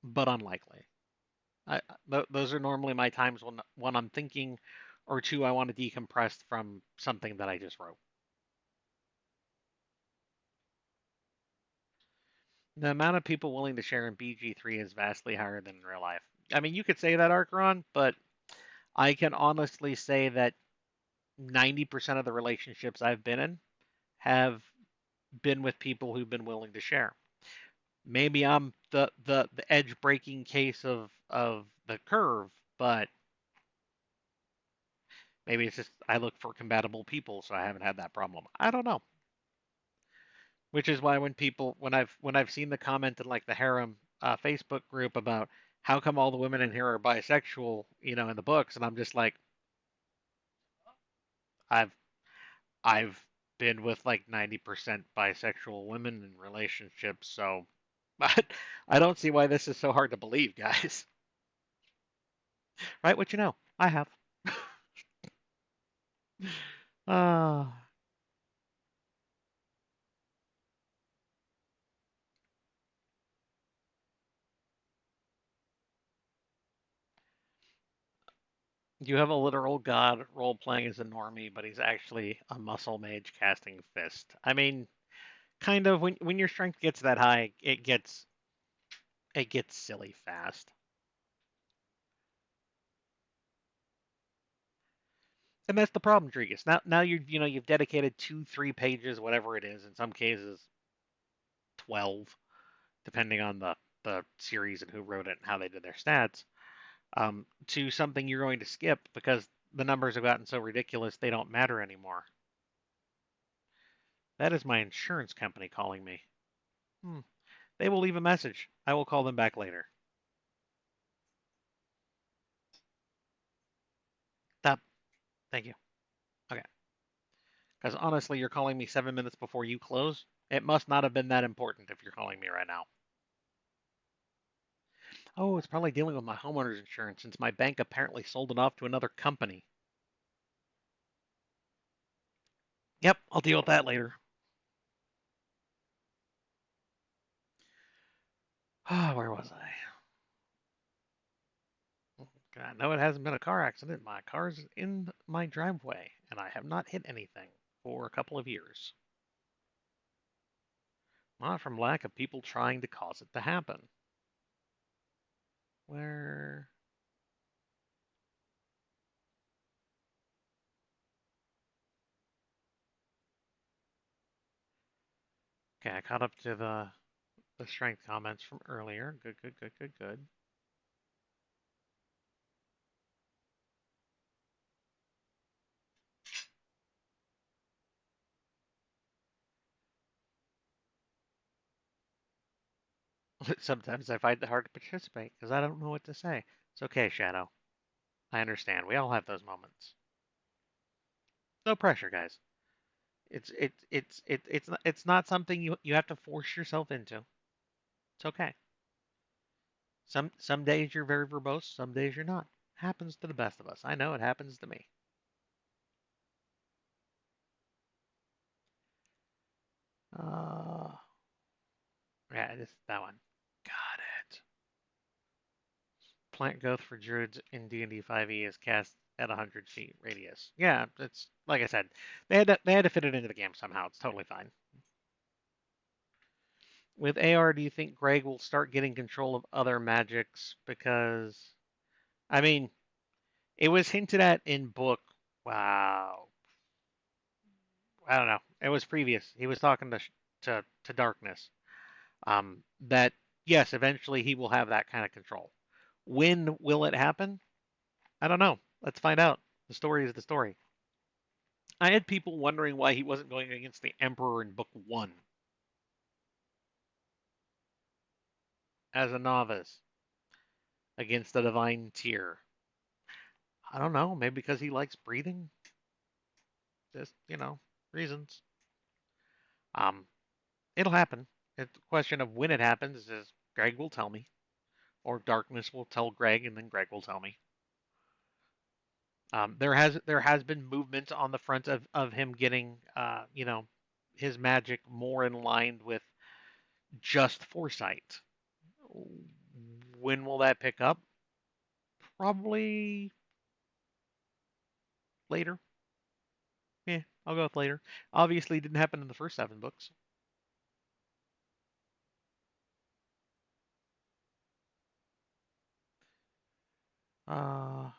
but unlikely. Those are normally my times when one I'm thinking, or two I want to decompress from something that I just wrote. The amount of people willing to share in BG3 is vastly higher than in real life. I mean, you could say that, Archeron, but I can honestly say that 90% of the relationships I've been in have been with people who've been willing to share. Maybe I'm the edge breaking case of the curve, but maybe it's just I look for compatible people, so I haven't had that problem. I don't know. Which is why when I've seen the comment in like the harem Facebook group about how come all the women in here are bisexual, in the books, and I'm just like, I've I've been with like 90% bisexual women in relationships, so but I don't see why this is so hard to believe, guys. Right? What you know? I have. Uh, you have a literal god role playing as a normie, but he's actually a muscle mage casting fist. I mean, kind of when your strength gets that high, it gets silly fast. And that's the problem, Drigus. Now you've dedicated 2, 3 pages, whatever it is, in some cases 12, depending on the series and who wrote it and how they did their stats, to something you're going to skip because the numbers have gotten so ridiculous they don't matter anymore. That is my insurance company calling me. Hmm. They will leave a message. I will call them back later. Stop. Thank you. Okay. Because honestly, you're calling me 7 minutes before you close. It must not have been that important if you're calling me right now. Oh, it's probably dealing with my homeowner's insurance since my bank apparently sold it off to another company. Yep, I'll deal with that later. Ah, where was I? God, no, it hasn't been a car accident. My car's in my driveway, and I have not hit anything for a couple of years. Not from lack of people trying to cause it to happen. Where? Okay, I caught up to the strength comments from earlier. Good, good, good, good, good. Sometimes I find it hard to participate because I don't know what to say. It's okay, Shadow. I understand. We all have those moments. No pressure, guys. It's not something you have to force yourself into. It's okay. Some days you're very verbose, some days you're not. Happens to the best of us. I know it happens to me. Uh, yeah, it's that one. Got it. Plant growth for druids in D&D 5e is cast at 100 feet radius. Yeah, it's like I said, they had to fit it into the game somehow. It's totally fine. With AR, do you think Greg will start getting control of other magics? Because I mean, it was hinted at in book. Wow, I don't know. It was previous. He was talking to Darkness. That yes, eventually he will have that kind of control. When will it happen? I don't know. Let's find out. The story is the story. I had people wondering why he wasn't going against the Emperor in book one as a novice against the Divine Tier. I don't know. Maybe because he likes breathing. Just reasons. Um, it'll happen. It's a question of when it happens. Is Greg will tell me, or Darkness will tell Greg, and then Greg will tell me. There has been movement on the front of him getting his magic more in line with just foresight. When will that pick up? Probably later. Yeah, I'll go with later. Obviously, it didn't happen in the first 7 books. Uh,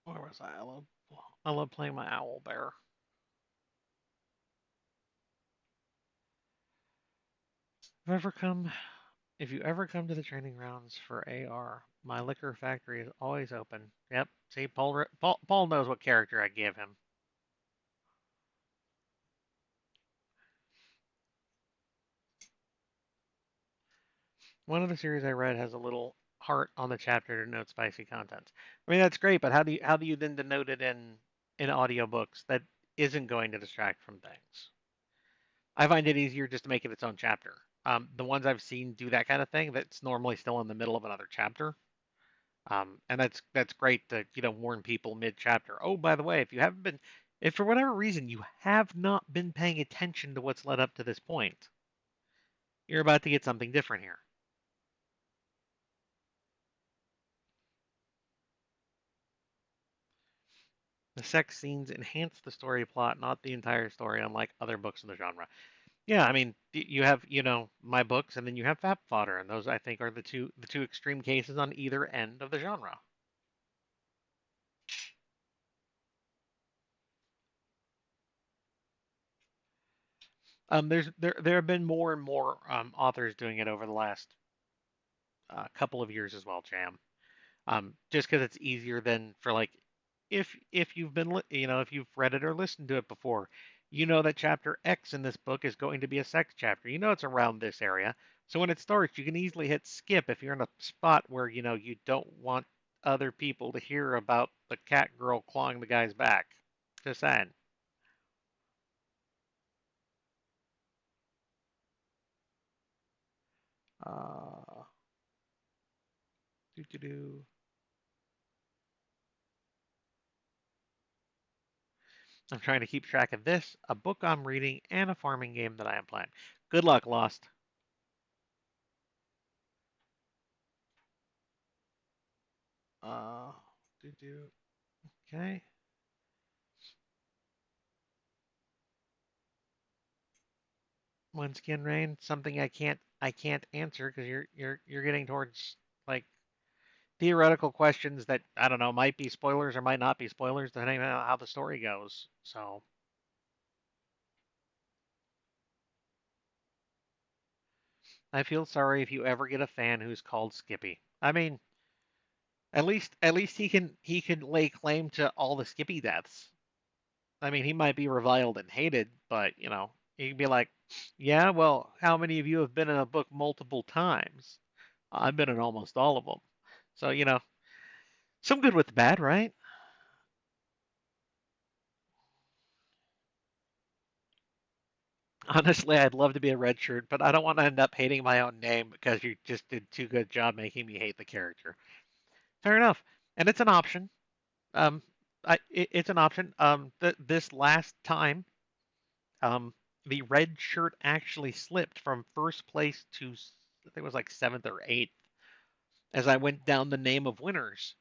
where was I? I love playing my owl bear. If ever come, if you ever come to the training grounds for AR, my liquor factory is always open. Yep. See, Paul knows what character I give him. One of the series I read has a little heart on the chapter to denote spicy content. I mean, that's great, but how do you then denote it in audiobooks that isn't going to distract from things? I find it easier just to make it its own chapter. The ones I've seen do that kind of thing, that's normally still in the middle of another chapter. And that's great to warn people mid chapter. Oh, by the way, if for whatever reason you have not been paying attention to what's led up to this point, you're about to get something different here. The sex scenes enhance the story plot, not the entire story, unlike other books in the genre. Yeah, I mean, you have, my books, and then you have Fap Fodder, and those I think are the two extreme cases on either end of the genre. There have been more and more authors doing it over the last couple of years as well, Jam. Just because it's easier than for like if you've been if you've read it or listened to it before, you know that chapter X in this book is going to be a sex chapter. You know it's around this area, so when it starts, you can easily hit skip if you're in a spot where you don't want other people to hear about the cat girl clawing the guy's back. Just saying. Uh, do do do. I'm trying to keep track of this, a book I'm reading, and a farming game that I am playing. Good luck, Lost. Uh, do do. Okay. One skin rain, something I can't I can't answer because you're getting towards like theoretical questions that I don't know might be spoilers or might not be spoilers depending on how the story goes. So I feel sorry if you ever get a fan who's called Skippy. I mean, at least he can lay claim to all the Skippy deaths. I mean, he might be reviled and hated, but he can be like, yeah, well, how many of you have been in a book multiple times? I've been in almost all of them. So, some good with the bad, right? Honestly, I'd love to be a red shirt, but I don't want to end up hating my own name because you just did too good a job making me hate the character. Fair enough. And it's an option. Um, it's an option. This last time, um, the red shirt actually slipped from first place to I think it was like seventh or eighth as I went down the name of winners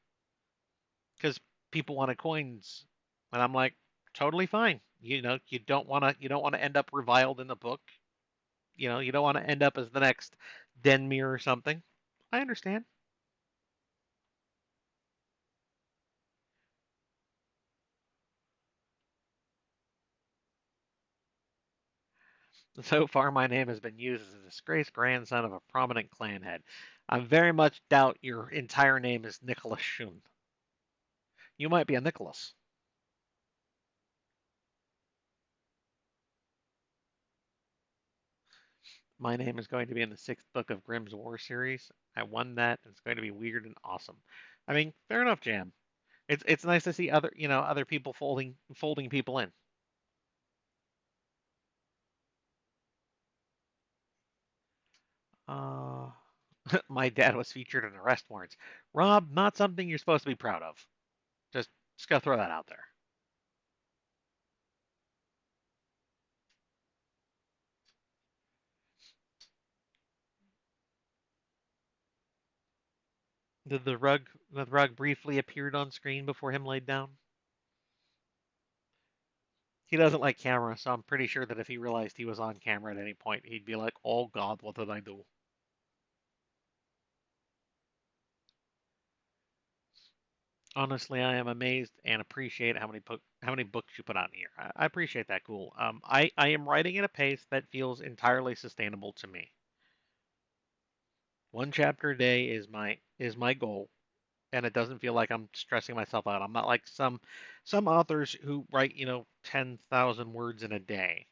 because people wanted coins, and I'm like, totally fine. You don't want to end up reviled in the book. You don't want to end up as the next Denmere or something. I understand. So far, my name has been used as a disgraced grandson of a prominent clan head. I very much doubt your entire name is Nicholas Shun. You might be a Nicholas. My name is going to be in the sixth book of Grimm's War series. I won that, and it's going to be weird and awesome. I mean, fair enough, Jam. It's nice to see other people folding people in. Uh, my dad was featured in arrest warrants. Rob, not something you're supposed to be proud of. Just gotta throw that out there. Did the rug briefly appeared on screen before him laid down? He doesn't like camera, so I'm pretty sure that if he realized he was on camera at any point, he'd be like, "Oh God, what did I do?" Honestly, I am amazed and appreciate how many books you put on here. I appreciate that. Cool. I am writing at a pace that feels entirely sustainable to me. One chapter a day is my goal, and it doesn't feel like I'm stressing myself out. I'm not like some authors who write 10,000 words in a day.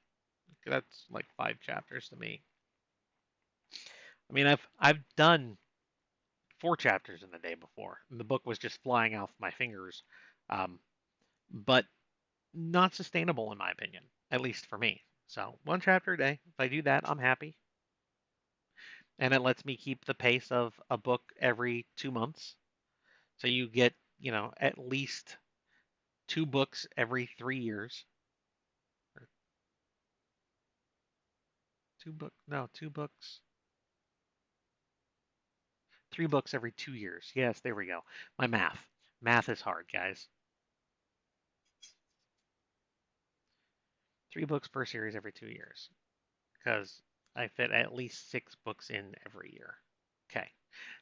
That's like 5 chapters to me. I mean, I've done 4 chapters in a day before, and the book was just flying off my fingers. Um, but not sustainable in my opinion, at least for me. So 1 chapter a day. If I do that, I'm happy, and it lets me keep the pace of a book every 2 months. So you get at least 2 books every 3 years, or 2 books. No, 2 books. 3 books every 2 years. Yes, there we go. My math is hard, guys. 3 books per series every 2 years because I fit at least 6 books in every year. Okay.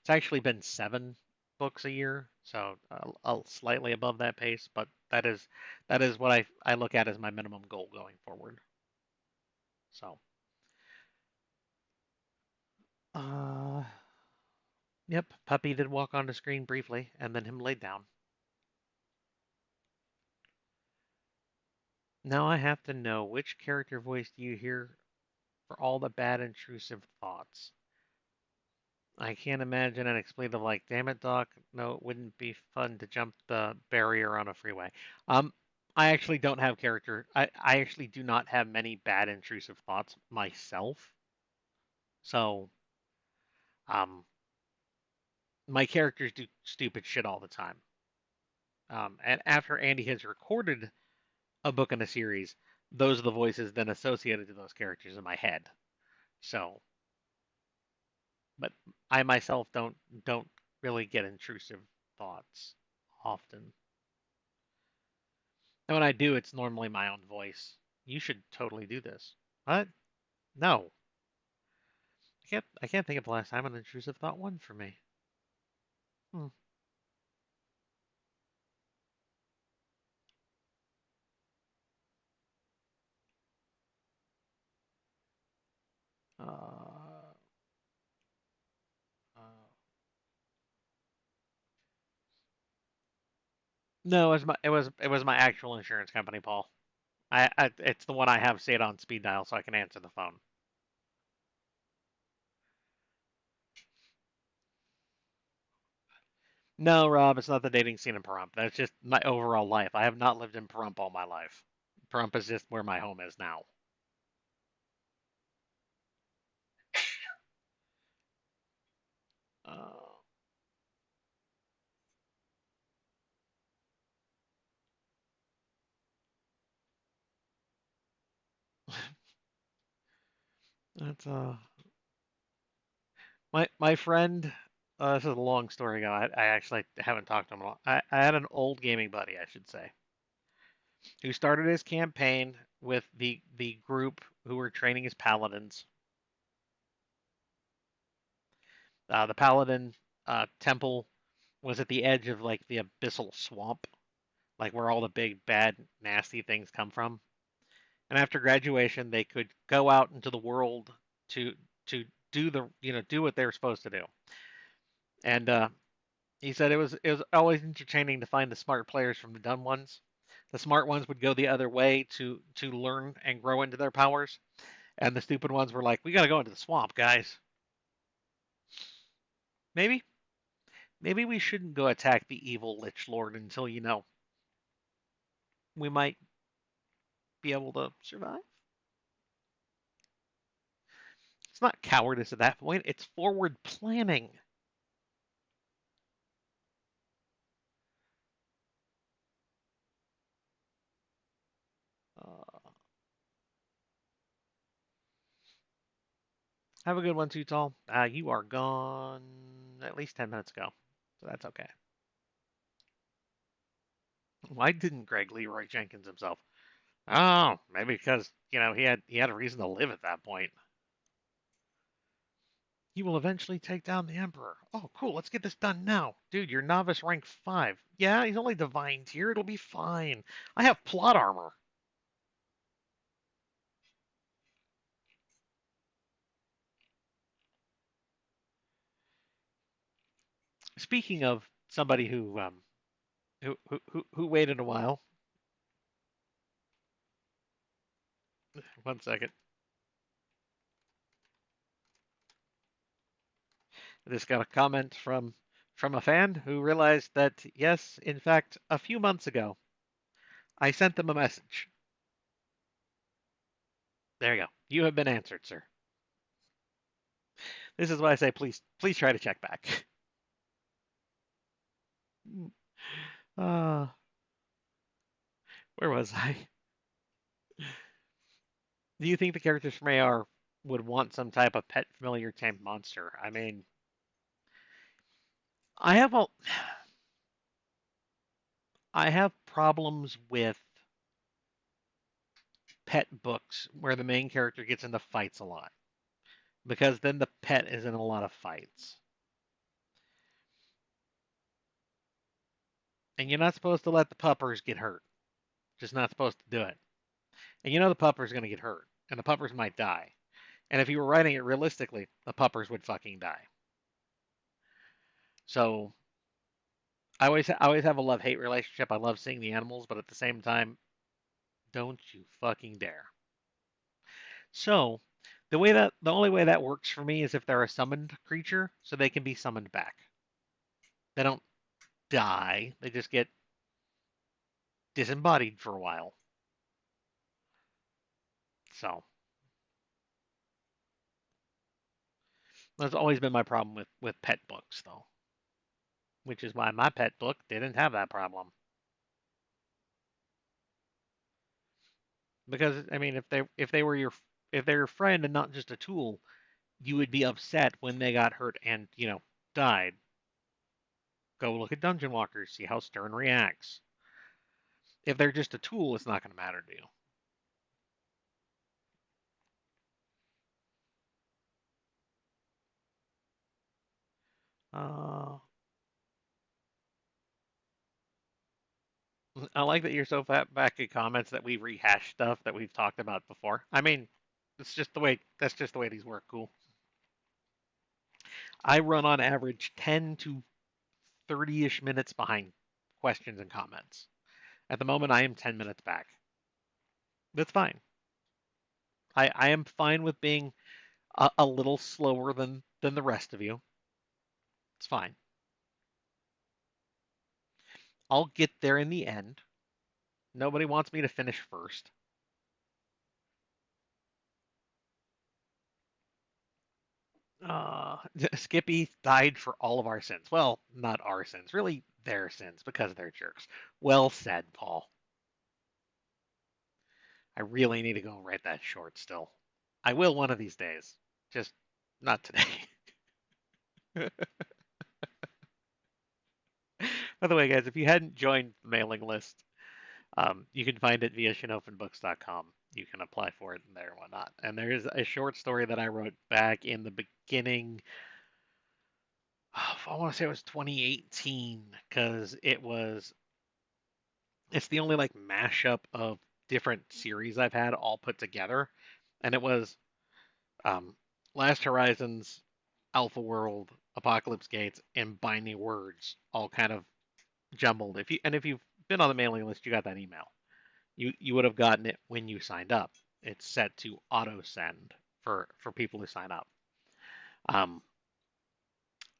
It's actually been 7 books a year, so slightly above that pace, but that is what I look at as my minimum goal going forward. So, uh, yep, puppy did walk on the screen briefly, and then him laid down. Now I have to know which character voice do you hear for all the bad intrusive thoughts? I can't imagine an expletive like, damn it, Doc. No, it wouldn't be fun to jump the barrier on a freeway. Um, I actually don't have character. I actually do not have many bad intrusive thoughts myself. So, um, my characters do stupid shit all the time. And after Andy has recorded a book in a series, those are the voices then associated to those characters in my head. So, but I myself don't really get intrusive thoughts often. And when I do, it's normally my own voice. You should totally do this. What? No. I can't think of the last time an intrusive thought won for me. Hmm. Uh, uh, no, it was my actual insurance company, Paul. It's the one I have saved on speed dial so I can answer the phone. No, Rob, it's not the dating scene in Pahrump. That's just my overall life. I have not lived in Pahrump all my life. Pahrump is just where my home is now. Uh, that's my friend. This is a long story ago. I actually haven't talked to him. I had an old gaming buddy, I should say, who started his campaign with the group who were training as paladins. The paladin temple was at the edge of like the abyssal swamp, like where all the big bad nasty things come from. And after graduation, they could go out into the world to to do what they were supposed to do. And he said it was always entertaining to find the smart players from the dumb ones. The smart ones would go the other way to learn and grow into their powers, and the stupid ones were like, "We got to go into the swamp, guys. Maybe maybe we shouldn't go attack the evil Lich Lord until we might be able to survive." It's not cowardice at that point. It's forward planning. Uh, have a good one, too, Tall. You are gone at least 10 minutes ago, so that's okay. Why didn't Greg Leroy Jenkins himself? Oh, maybe because he had a reason to live at that point. He will eventually take down the Emperor. Oh, cool. Let's get this done now. Dude, you're novice rank 5. Yeah, he's only divine tier. It'll be fine. I have plot armor. Speaking of somebody who waited a while. One second. I just got a comment from a fan who realized that yes, in fact, a few months ago, I sent them a message. There you go. You have been answered, sir. This is why I say please try to check back. Uh, where was I? Do you think the characters from AR would want some type of pet familiar type monster? I mean, I have a I have problems with pet books where the main character gets into fights a lot because then the pet is in a lot of fights. And you're not supposed to let the puppers get hurt. Just not supposed to do it. And the pupper's going to get hurt and the puppers might die. And if you were writing it realistically, the puppers would fucking die. So I always have a love hate relationship. I love seeing the animals, but at the same time, don't you fucking dare. So the only way that works for me is if they're a summoned creature, so they can be summoned back. They don't die; they just get disembodied for a while. So that's always been my problem with pet books, though, which is why my pet book didn't have that problem. Because I mean, if they were your friend and not just a tool, you would be upset when they got hurt and died. Go look at Dungeon Walkers, see how Stern reacts. If they're just a tool, it's not going to matter to you. Uh, I like that you're so fat back in comments that we rehash stuff that we've talked about before. I mean, it's just the way that's just the way these work. Cool. I run on average 10 to 30-ish minutes behind questions and comments. At the moment, I am 10 minutes back. That's fine. I am fine with being a little slower than the rest of you. It's fine. I'll get there in the end. Nobody wants me to finish first. Skippy died for all of our sins. Well, not our sins, really their sins because they're jerks. Well said, Paul. I really need to go write that short still. I will one of these days. Just not today. By the way, guys, if you hadn't joined the mailing list, you can find it via shinopenbooks.com. You can apply for it in there and whatnot. And there is a short story that I wrote back in the beginning. I want to say it was 2018 because it's the only like mashup of different series I've had all put together, and it was um, Last Horizons, Alpha World, Apocalypse Gates, and Binding Words all kind of jumbled. If you've been on the mailing list, you got that email. You would have gotten it when you signed up. It's set to auto send for people who sign up. Um,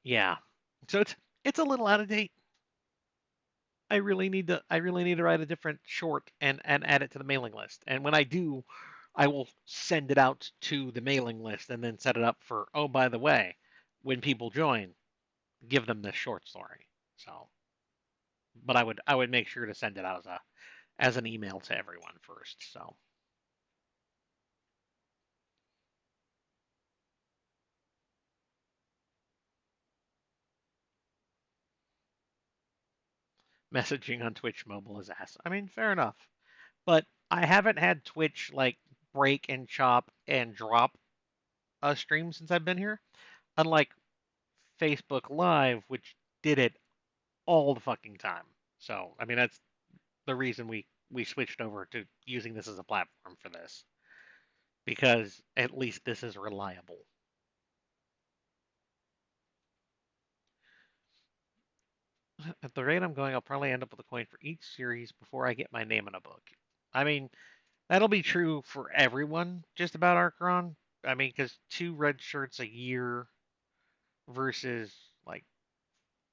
yeah, so it's a little out of date. I really need to write a different short and add it to the mailing list. And when I do, I will send it out to the mailing list and then set it up for, oh, by the way, when people join, give them this short story. So, but I would make sure to send it out as an email to everyone first. So, messaging on Twitch mobile is ass. I mean, fair enough. But I haven't had Twitch like break and chop and drop a stream since I've been here. Unlike Facebook Live, which did it all the fucking time. So, I mean, that's the reason we switched over to using this as a platform for this because at least this is reliable. At the rate I'm going, I'll probably end up with a coin for each series before I get my name in a book. I mean, that'll be true for everyone just about Archeron. I mean, because 2 red shirts a year versus like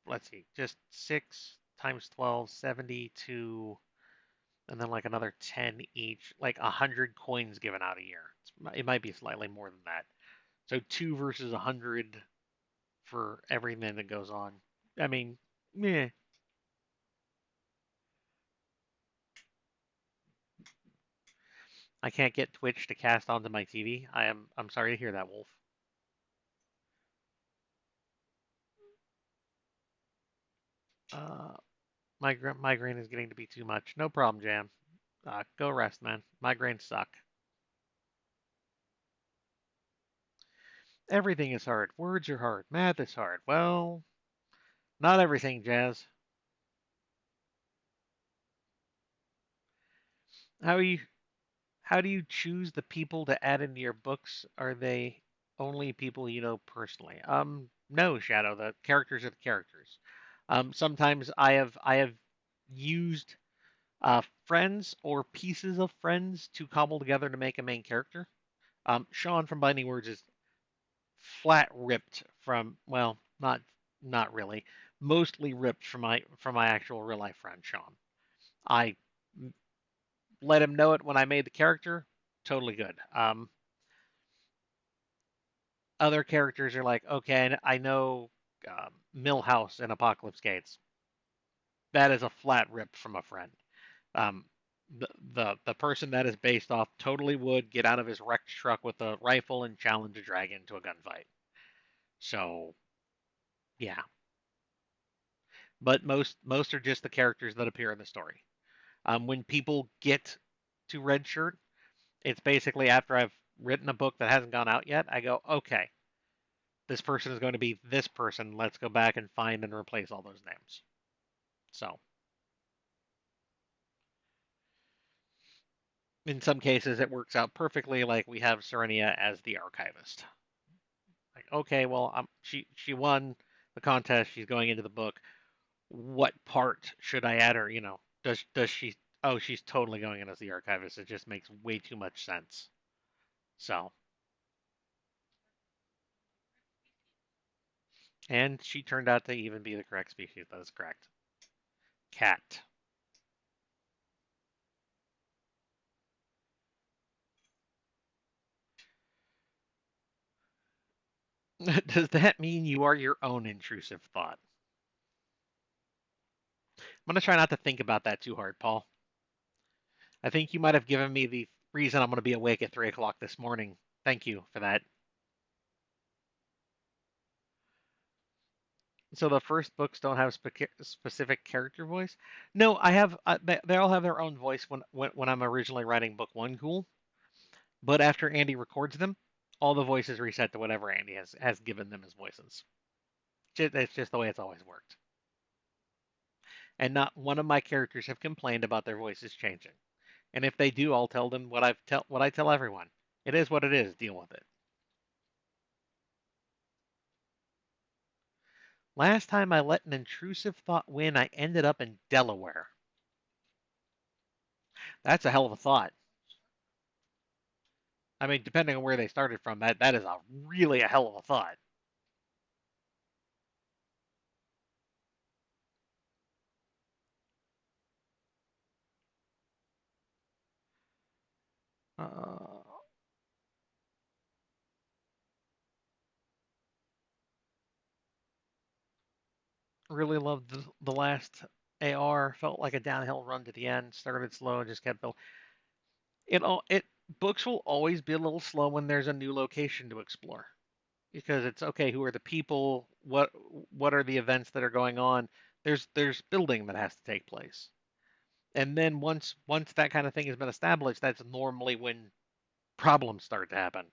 let's see, just 6 times 12, 72, and then like another 10 each, like 100 coins given out a year. It might be slightly more than that. So 2 versus 100 for everything that goes on. I mean, yeah, I can't get Twitch to cast onto my TV. I'm sorry to hear that, Wolf. Uh, migraine is getting to be too much. No problem, Jam. Go rest, man. Migraines suck. Everything is hard. Words are hard. Math is hard. Well, not everything, Jazz. How are you? How do you choose the people to add into your books? Are they only people you know personally? No, Shadow. The characters are the characters. Sometimes I have used friends or pieces of friends to cobble together to make a main character. Sean from Binding Words is flat ripped from well, not really, mostly ripped from my actual real life friend Sean. I let him know it when I made the character. Totally good. Other characters are like, okay, I know Millhouse in Apocalypse Gates. That is a flat rip from a friend. Um, the person that is based off totally would get out of his wrecked truck with a rifle and challenge a dragon to a gunfight. So yeah, but most are just the characters that appear in the story. When people get to Red Shirt, it's basically after I've written a book that hasn't gone out yet. I go, okay, this person is going to be this person. Let's go back and find and replace all those names. So in some cases, it works out perfectly. Like we have Serenia as the archivist. Like, okay, well, she won the contest. She's going into the book. What part should I add her? Does she? Oh, she's totally going in as the archivist. It just makes way too much sense. So, and she turned out to even be the correct species. That is correct. Cat. Does that mean you are your own intrusive thought? I'm gonna try not to think about that too hard, Paul. I think you might have given me the reason I'm gonna be awake at 3 o'clock this morning. Thank you for that. So the first books don't have specific character voice. No, I have. They all have their own voice when I'm originally writing book one. Cool. But after Andy records them, all the voices reset to whatever Andy has given them as voices. It's just the way it's always worked. And not one of my characters have complained about their voices changing. And if they do, I'll tell them what I tell everyone. It is what it is. Deal with it. Last time I let an intrusive thought win, I ended up in Delaware. That's a hell of a thought. I mean, depending on where they started from, that is a hell of a thought. Uh, really loved the last AR. Felt like a downhill run to the end. Started slow and just kept building. It books will always be a little slow when there's a new location to explore because it's okay. Who are the people? What are the events that are going on? There's building that has to take place, and then once that kind of thing has been established, that's normally when problems start to happen.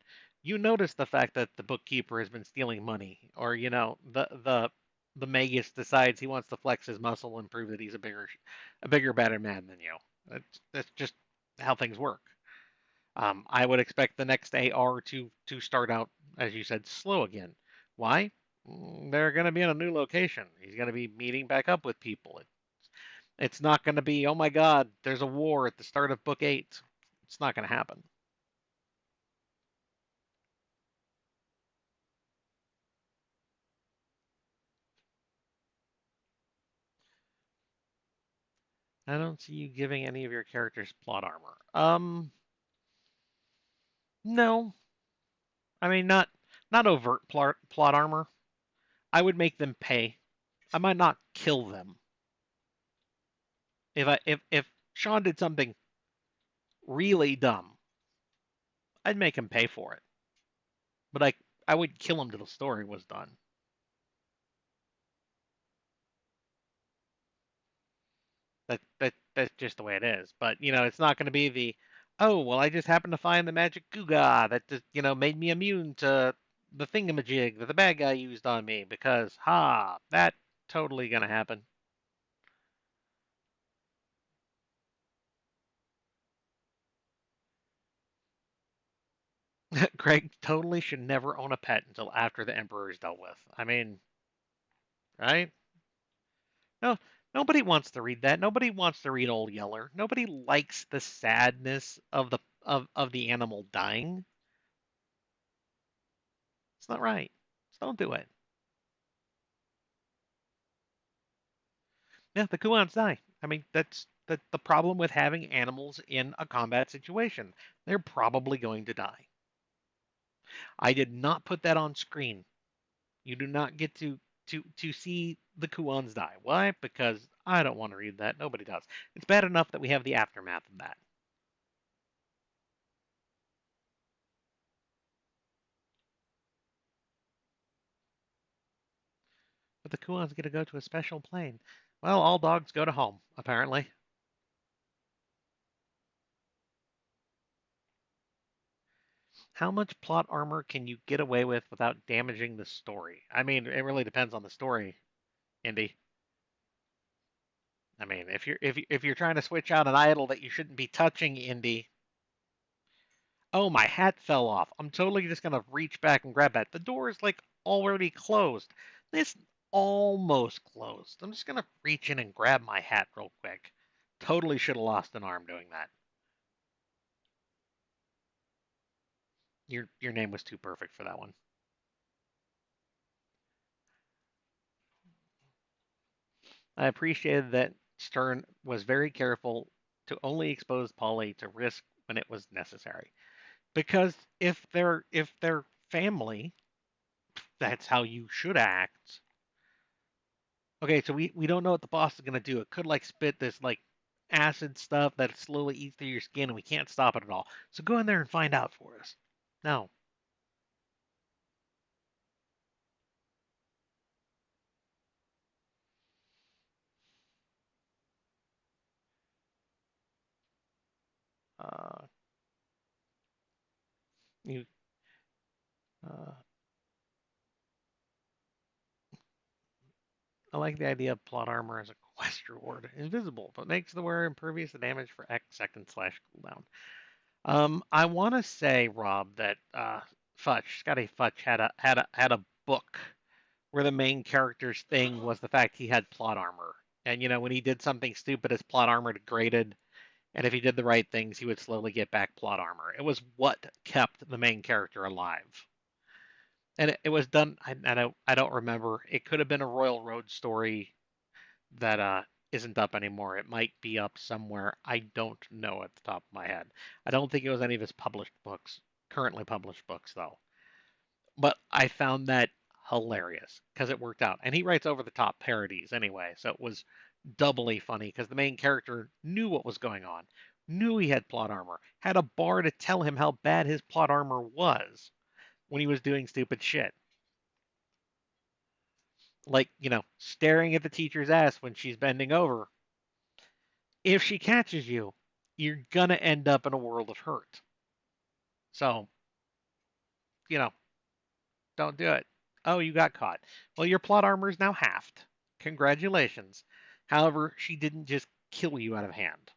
You notice the fact that the bookkeeper has been stealing money, or the magus decides he wants to flex his muscle and prove that he's a bigger, better man than you. That's just how things work. I would expect the next AR to start out, as you said, slow again. Why? They're going to be in a new location. He's going to be meeting back up with people. It's not going to be, oh my God, there's a war at the start of book 8. It's not going to happen. I don't see you giving any of your characters plot armor. No. I mean, not overt plot armor. I would make them pay. I might not kill them. If Sean did something really dumb, I'd make him pay for it. But I would kill him till the story was done. That's just the way it is. But it's not going to be the, oh well, I just happened to find the magic Guga that just made me immune to the thingamajig that the bad guy used on me because that totally gonna happen. Greg totally should never own a pet until after the Emperor is dealt with. I mean, right? No, nobody wants to read that. Nobody wants to read Old Yeller. Nobody likes the sadness of the animal dying. It's not right. So don't do it. Yeah, the Kuans die. I mean, that's the problem with having animals in a combat situation. They're probably going to die. I did not put that on screen. You do not get to see the Kuans die. Why? Because I don't want to read that. Nobody does. It's bad enough that we have the aftermath of that. But the Kuans get to go to a special plane. Well, all dogs go to home, apparently. How much plot armor can you get away with without damaging the story? I mean, it really depends on the story, Indy. I mean, if you're trying to switch out an idol that you shouldn't be touching, Indy. Oh, my hat fell off. I'm totally just gonna reach back and grab that. The door is like already closed. It's almost closed. I'm just gonna reach in and grab my hat real quick. Totally should have lost an arm doing that. Your name was too perfect for that one. I appreciated that Stern was very careful to only expose Polly to risk when it was necessary. Because if they're family, that's how you should act. Okay, so we don't know what the boss is gonna do. It could like spit this like acid stuff that slowly eats through your skin, and we can't stop it at all. So go in there and find out for us. No. Uh, you. Uh, I like the idea of plot armor as a quest reward. Invisible, but makes the wearer impervious to damage for X seconds slash cooldown. I want to say, Rob, that Scotty Futch had a book where the main character's thing was the fact he had plot armor, and when he did something stupid, his plot armor degraded, and if he did the right things, he would slowly get back plot armor. It was what kept the main character alive, and it was done. I don't remember. It could have been a Royal Road story that isn't up anymore. It might be up somewhere. I don't know at the top of my head. I don't think it was any of his published books, currently published books though. But I found that hilarious because it worked out. And he writes over the top parodies anyway, so it was doubly funny because the main character knew what was going on, knew he had plot armor, had a bar to tell him how bad his plot armor was when he was doing stupid shit. Like, staring at the teacher's ass when she's bending over. If she catches you, you're gonna end up in a world of hurt. So, you know, don't do it. Oh, you got caught. Well, your plot armor is now halved. Congratulations. However, she didn't just kill you out of hand.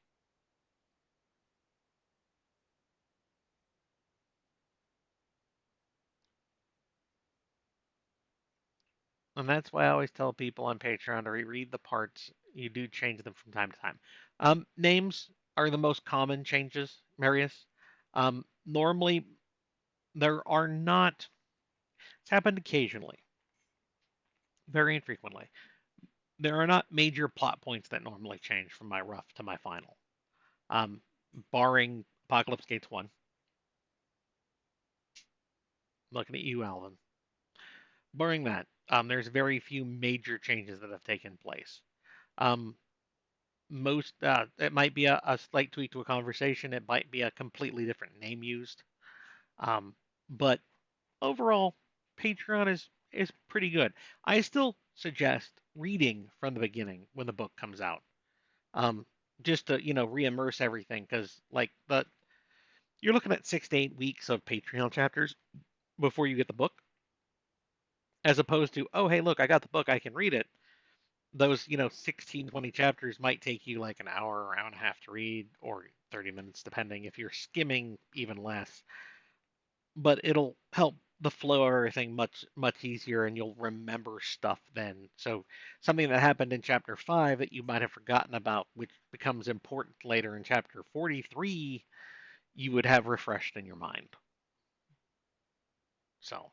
And that's why I always tell people on Patreon to reread the parts. You do change them from time to time. Names are the most common changes, Marius. Normally, there are not, it's happened occasionally, very infrequently. There are not major plot points that normally change from my rough to my final. Um, Barring Apocalypse Gates 1. Looking at you, Alvin. Barring that, there's very few major changes that have taken place. Um, it might be a slight tweak to a conversation. It might be a completely different name used. But overall, Patreon is pretty good. I still suggest reading from the beginning when the book comes out. Um, just to re-immerse everything because you're looking at 6 to 8 weeks of Patreon chapters before you get the book, as opposed to, oh hey, look, I got the book, I can read it. Those 16, 20 chapters might take you like an hour and a half to read, or 30 minutes depending if you're skimming, even less. But it'll help the flow of everything much easier, and you'll remember stuff then. So something that happened in chapter 5 that you might have forgotten about, which becomes important later in chapter 43, you would have refreshed in your mind. So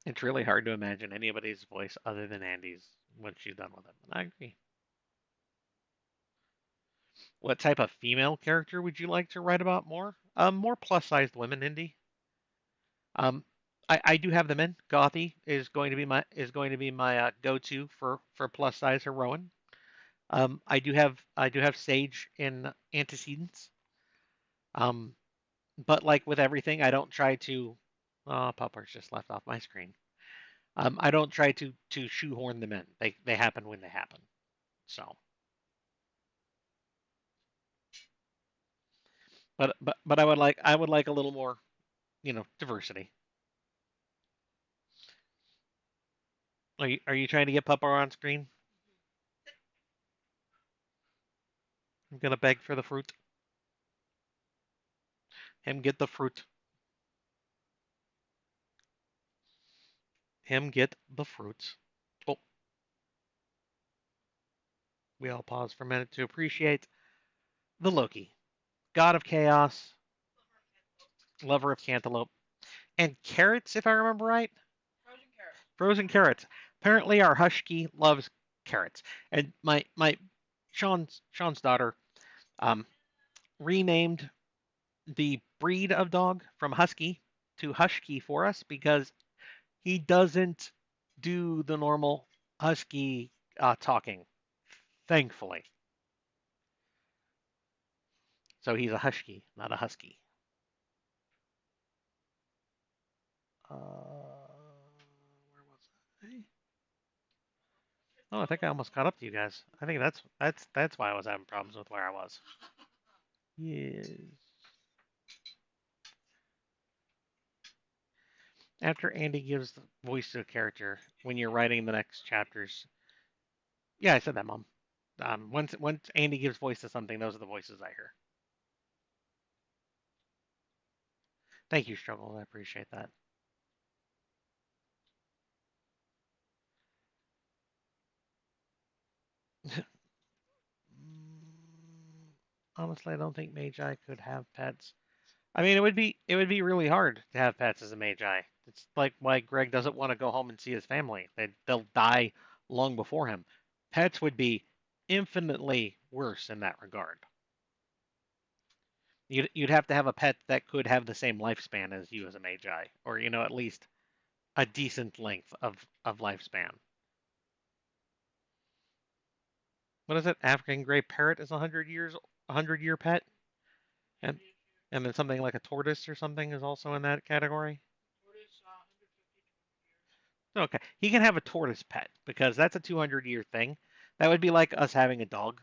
it's really hard to imagine anybody's voice other than Andy's when she's done with it. I agree. What type of female character would you like to write about more? More plus-sized women, Indy. Um, I do have them in. Gothy is going to be my go-to for plus-size heroine. I do have Sage in Antecedents. Um, but like with everything, I don't try to. Oh, Pupper's just left off my screen. I don't try to shoehorn them in. They happen when they happen. So But I would like a little more, diversity. Are you trying to get Pupper on screen? I'm gonna beg for the fruit. Him get the fruit. Him get the fruits. Oh, we all pause for a minute to appreciate the Loki, god of chaos, lover of cantaloupe, and carrots, if I remember right. Frozen carrots. Apparently, our husky loves carrots, and my Sean's daughter um, renamed the breed of dog from husky to husky for us because he doesn't do the normal husky talking, thankfully. So he's a husky, not a husky. Where was I? Oh, I think I almost caught up to you guys. I think that's why I was having problems with where I was. Yes. After Andy gives voice to a character, when you're writing the next chapters, yeah, I said that, Mom. Once Andy gives voice to something, those are the voices I hear. Thank you, Struggle. I appreciate that. Honestly, I don't think Magi could have pets. I mean, it would be really hard to have pets as a Magi. It's like why Greg doesn't want to go home and see his family. They'll die long before him. Pets would be infinitely worse in that regard. You'd have to have a pet that could have the same lifespan as you as a Magi, or at least a decent length of lifespan. What is it? African gray parrot is 100 years, 100-year pet, and and then something like a tortoise or something is also in that category. Okay, he can have a tortoise pet because that's a 200-year thing. That would be like us having a dog.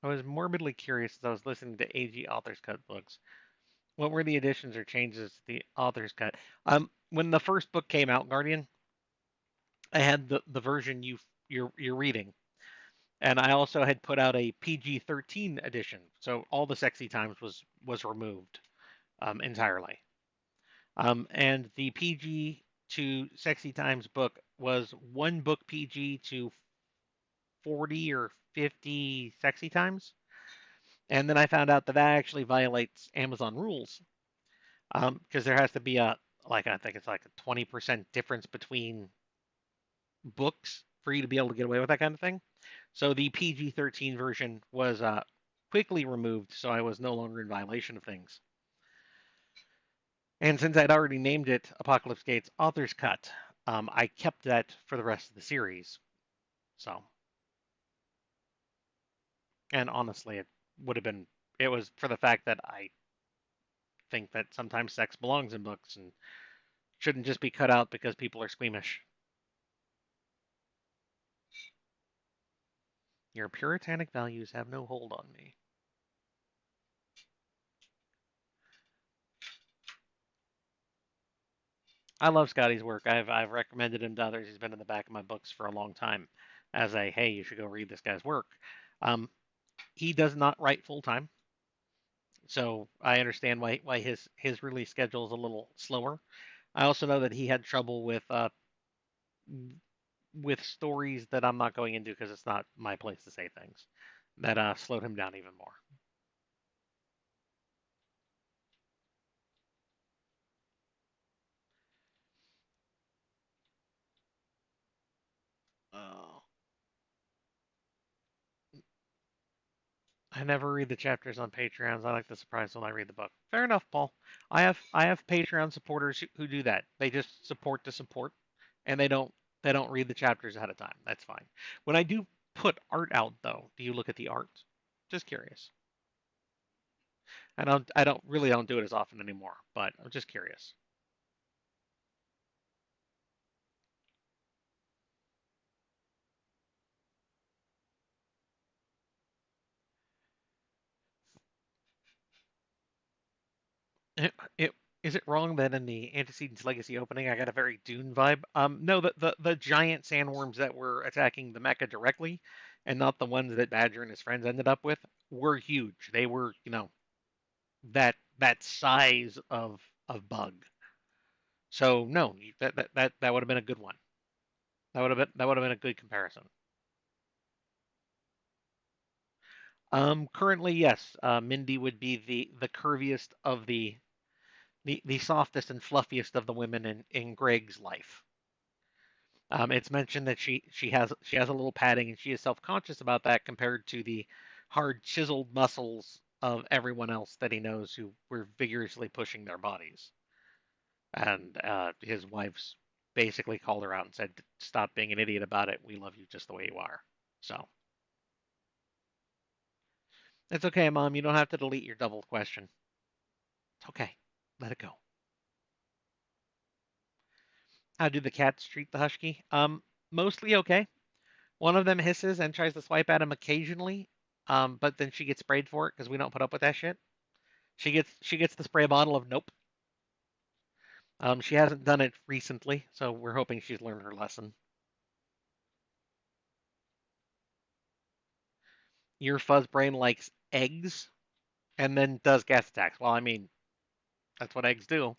I was morbidly curious as I was listening to AG Author's Cut books. What were the additions or changes to the Author's Cut? When the first book came out, Guardian, I had the version you're reading, and I also had put out a PG-13 edition, so all the sexy times was removed entirely. And the PG to Sexy Times book was one book PG to 40 or 50 Sexy Times. And then I found out that that actually violates Amazon rules because there has to be I think it's like a 20% difference between books for you to be able to get away with that kind of thing. So the PG-13 version was quickly removed, so I was no longer in violation of things. And since I'd already named it Apocalypse Gates Author's Cut, I kept that for the rest of the series. So, and honestly, it was for the fact that I think that sometimes sex belongs in books and shouldn't just be cut out because people are squeamish. Your puritanic values have no hold on me. I love Scotty's work. I've recommended him to others. He's been in the back of my books for a long time as a hey, you should go read this guy's work. Um, he does not write full time, so I understand why his release schedule is a little slower. I also know that he had trouble with stories that I'm not going into because it's not my place to say things that slowed him down even more. Oh. I never read the chapters on Patreons. I like the surprise when I read the book. Fair enough, Paul. I have Patreon supporters who do that. They just support to support, and they don't read the chapters ahead of time. That's fine. When I do put art out, though, do you look at the art? Just curious. I don't really don't do it as often anymore, but I'm just curious. It, is it wrong that in the Antecedents Legacy opening I got a very Dune vibe? No, the giant sandworms that were attacking the mecha directly, and not the ones that Badger and his friends ended up with, were huge. They were, that size of bug. So no, that would have been a good one. That would have been a good comparison. Currently, yes, Mindy would be the curviest of the softest and fluffiest of the women in Greg's life. It's mentioned that she has a little padding and she is self-conscious about that compared to the hard chiseled muscles of everyone else that he knows who were vigorously pushing their bodies. And his wife's basically called her out and said, "Stop being an idiot about it. We love you just the way you are." So it's okay, Mom. You don't have to delete your double question. It's okay. Let it go. How do the cats treat the husky? Mostly okay. One of them hisses and tries to swipe at him occasionally, but then she gets sprayed for it because we don't put up with that shit. She gets the spray bottle of nope. She hasn't done it recently, so we're hoping she's learned her lesson. Your fuzz brain likes eggs and then does gas attacks. Well, I mean, that's what eggs do.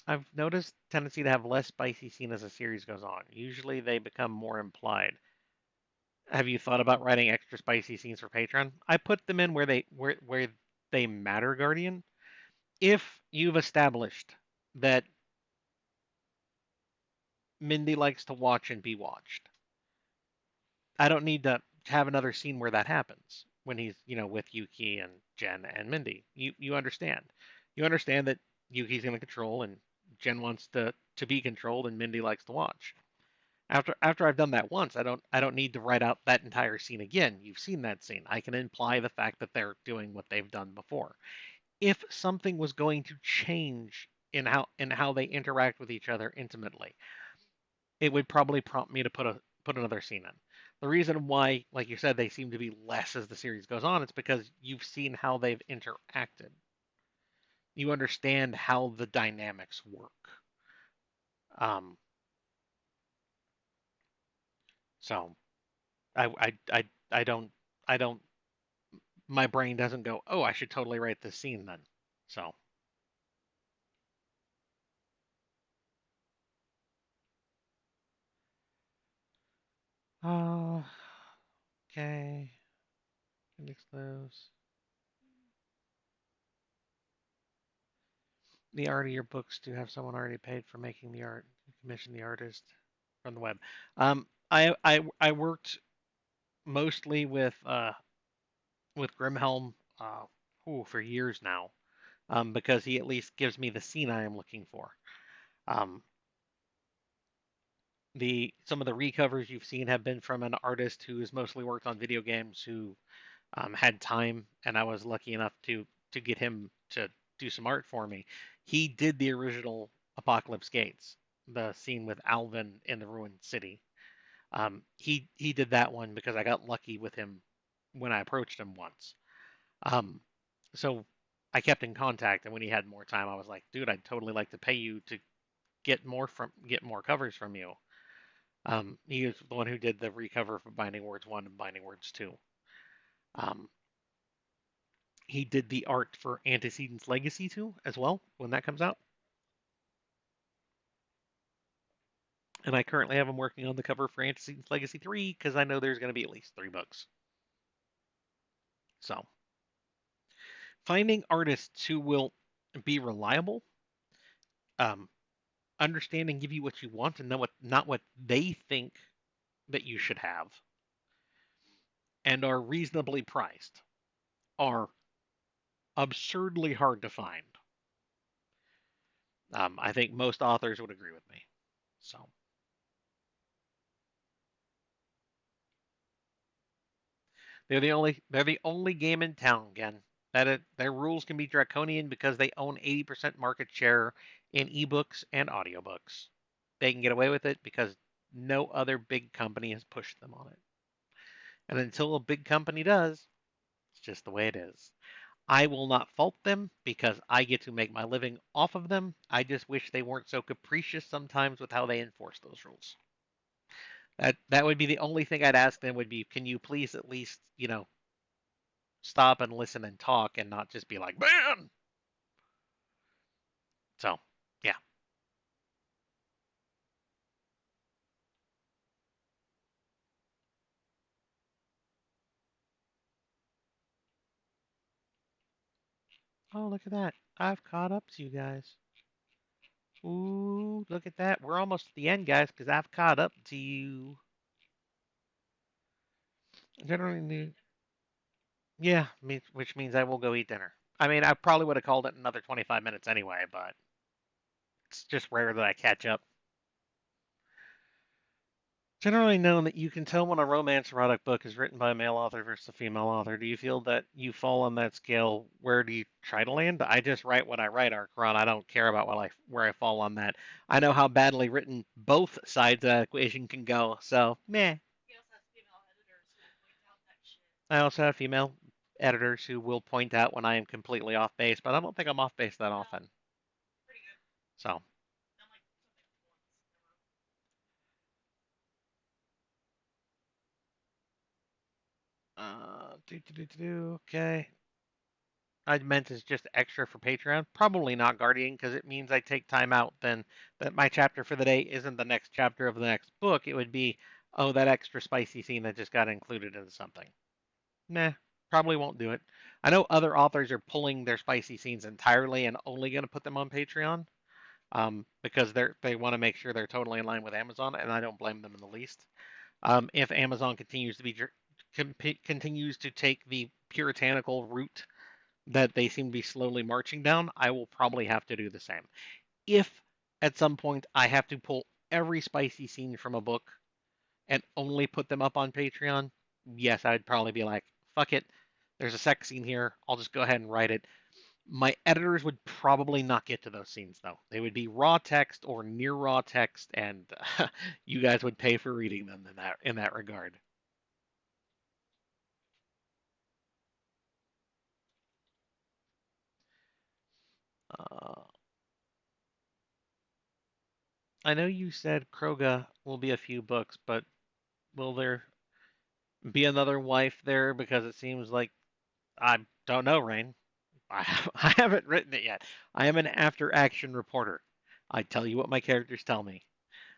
I've noticed tendency to have less spicy scene as the series goes on. Usually they become more implied. Have you thought about writing extra spicy scenes for Patreon? I put them in where they matter, Guardian. If you've established that Mindy likes to watch and be watched, I don't need to have another scene where that happens when he's, with Yuki and Jen and Mindy. You understand. You understand that Yuki's going to control and Jen wants to be controlled and Mindy likes to watch. After I've done that once, I don't need to write out that entire scene again. You've seen that scene. I can imply the fact that they're doing what they've done before. If something was going to change in how they interact with each other intimately, it would probably prompt me to put another scene in. The reason why, like you said, they seem to be less as the series goes on, it's because you've seen how they've interacted. You understand how the dynamics work. Um, so I don't I don't my brain doesn't go, oh, I should totally write this scene then. So uh, okay, Phoenix Lives. The art of your books do have someone already paid for making the art. You commission the artist from the web. I worked mostly with Grimhelm for years now, because he at least gives me the scene I am looking for. Um, the Some of the recovers you've seen have been from an artist who has mostly worked on video games who had time, and I was lucky enough to get him to do some art for me. He did the original Apocalypse Gates, the scene with Alvin in the ruined city. He did that one because I got lucky with him when I approached him once. Um, so I kept in contact, and when he had more time, I was like, dude, I'd totally like to pay you to get more covers from you. He was the one who did the recover for Binding Words 1 and Binding Words 2. Um, he did the art for Antecedents Legacy 2 as well when that comes out. And I currently have him working on the cover for Antecedents Legacy 3 because I know there's going to be at least 3 books. So, finding artists who will be reliable, um, understand and give you what you want and know what not what they think that you should have, and are reasonably priced are absurdly hard to find. I think most authors would agree with me. So they're the only game in town, again. Their rules can be draconian because they own 80% market share in ebooks and audiobooks. They can get away with it because no other big company has pushed them on it. And until a big company does, just the way it is. I will not fault them because I get to make my living off of them. I just wish they weren't so capricious sometimes with how they enforce those rules. That would be the only thing I'd ask them would be, can you please at least, stop and listen and talk and not just be like, man. So, yeah. Oh, look at that. I've caught up to you guys. Ooh, look at that. We're almost at the end, guys, because I've caught up to you. Generally, yeah, which means I will go eat dinner. I mean, I probably would have called it another 25 minutes anyway, but it's just rare that I catch up. Generally known that you can tell when a romance erotic book is written by a male author versus a female author. Do you feel that you fall on that scale? Where do you try to land? I just write what I write, Archron. I don't care about where I fall on that. I know how badly written both sides of that equation can go, so meh. I also have female editors who will point out when I am completely off base, but I don't think I'm off base that often. So, okay. I meant as just extra for Patreon. Probably not Guardian because it means I take time out. Then that my chapter for the day isn't the next chapter of the next book. It would be, oh, that extra spicy scene that just got included into something. Nah, probably won't do it. I know other authors are pulling their spicy scenes entirely and only going to put them on Patreon, because they want to make sure they're totally in line with Amazon, and I don't blame them in the least. If Amazon continues to take the puritanical route that they seem to be slowly marching down, I will probably have to do the same. If at some point I have to pull every spicy scene from a book and only put them up on Patreon, yes, I'd probably be like, fuck it. There's a sex scene here. I'll just go ahead and write it. My editors would probably not get to those scenes though. They would be raw text or near raw text, and you guys would pay for reading them in that regard. Uh, I know you said Kroga will be a few books, but will there be another wife there? Because it seems like I don't know, Rain. I haven't written it yet. I am an after action reporter. I tell you what my characters tell me.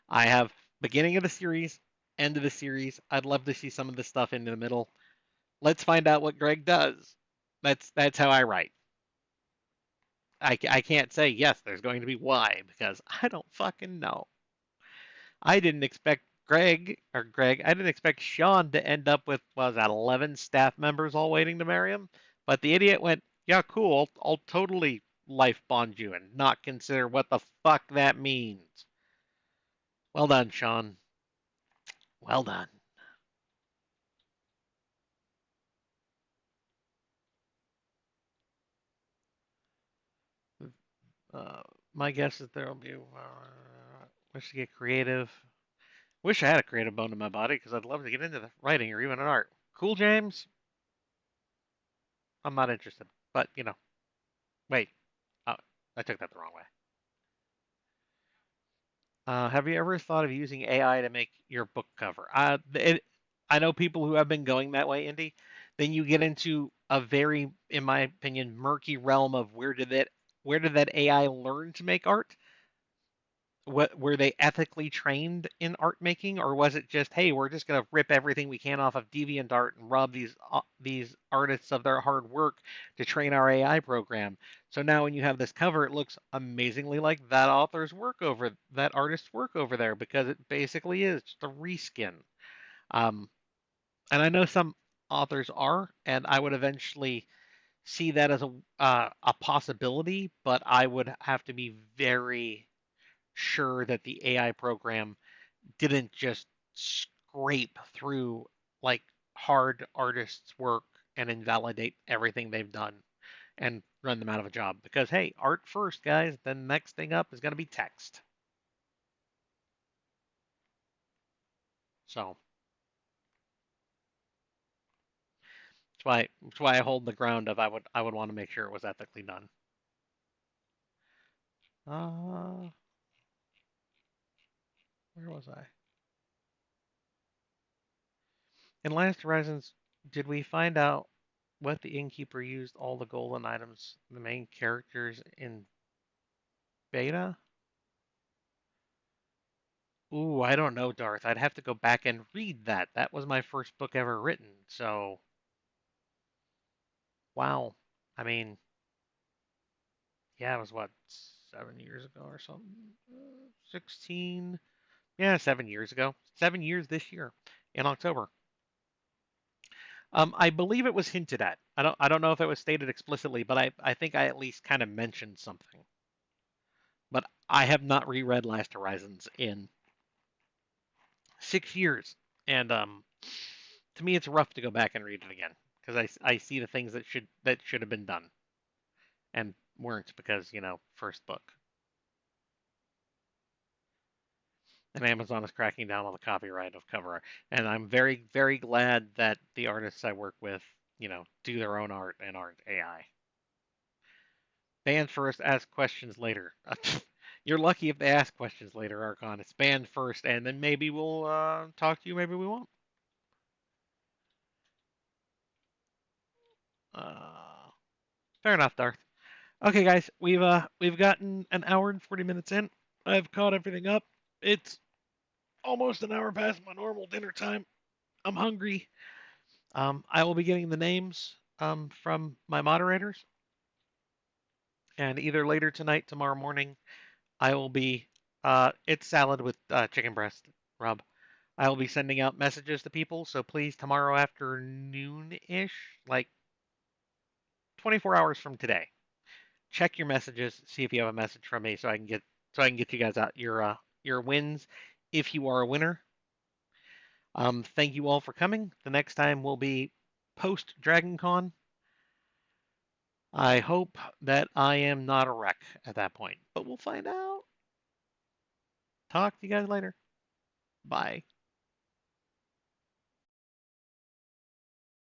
I have beginning of the series, end of the series. I'd love to see some of the stuff in the middle. Let's find out what Greg does. That's how I write. I can't say yes, there's going to be Y because I don't fucking know. I didn't expect Greg, I didn't expect Sean to end up with, what was that, 11 staff members all waiting to marry him? But the idiot went, yeah, cool, I'll totally life bond you and not consider what the fuck that means. Well done, Sean. Well done. Uh, my guess is there'll be. Wish to get creative. Wish I had a creative bone in my body because I'd love to get into the writing or even an art. Cool, James? I'm not interested. But, wait. Oh, I took that the wrong way. Have you ever thought of using AI to make your book cover? I know people who have been going that way, Indy. Then you get into a very, in my opinion, murky realm of where did that AI learn to make art? What were they ethically trained in art making, or was it just, hey, we're just gonna rip everything we can off of DeviantArt and rob these artists of their hard work to train our AI program? So now when you have this cover, it looks amazingly like that artist's work over there because it basically is just a reskin. Um, and I know some authors are, and I would eventually see that as a possibility, but I would have to be very sure that the AI program didn't just scrape through like hard artists' work and invalidate everything they've done and run them out of a job. Because hey, art first, guys. Then next thing up is going to be text. So That's why I hold the ground of I would want to make sure it was ethically done. Uh, where was I? In Last Horizons, did we find out what the innkeeper used all the golden items, the main characters in beta? Ooh, I don't know, Darth. I'd have to go back and read that. That was my first book ever written. So, wow. I mean, yeah, it was what, 7 years ago or something? 16? Yeah, 7 years ago. 7 years this year in October. I believe it was hinted at. I don't know if it was stated explicitly, but I think I at least kind of mentioned something. But I have not reread Last Horizons in 6 years, and to me it's rough to go back and read it again because I see the things that should have been done and weren't because first book. And Amazon is cracking down on the copyright of cover art, and I'm very very glad that the artists I work with do their own art and aren't AI. Banned first, ask questions later. You're lucky if they ask questions later, Archon. It's banned first, and then maybe we'll talk to you. Maybe we won't. Uh, Fair enough, Darth. Okay, guys, we've gotten an hour and 40 minutes in. I've caught everything up. It's almost an hour past my normal dinner time. I'm hungry. I will be getting the names from my moderators, and either later tonight, tomorrow morning, I will be. It's salad with chicken breast, Rob. I will be sending out messages to people, so please tomorrow afternoon-ish, like 24 hours from today, check your messages, see if you have a message from me, so I can get you guys out your wins if you are a winner. Thank you all for coming. The next time will be post Dragon Con. I hope that I am not a wreck at that point, but we'll find out. Talk to you guys later. Bye.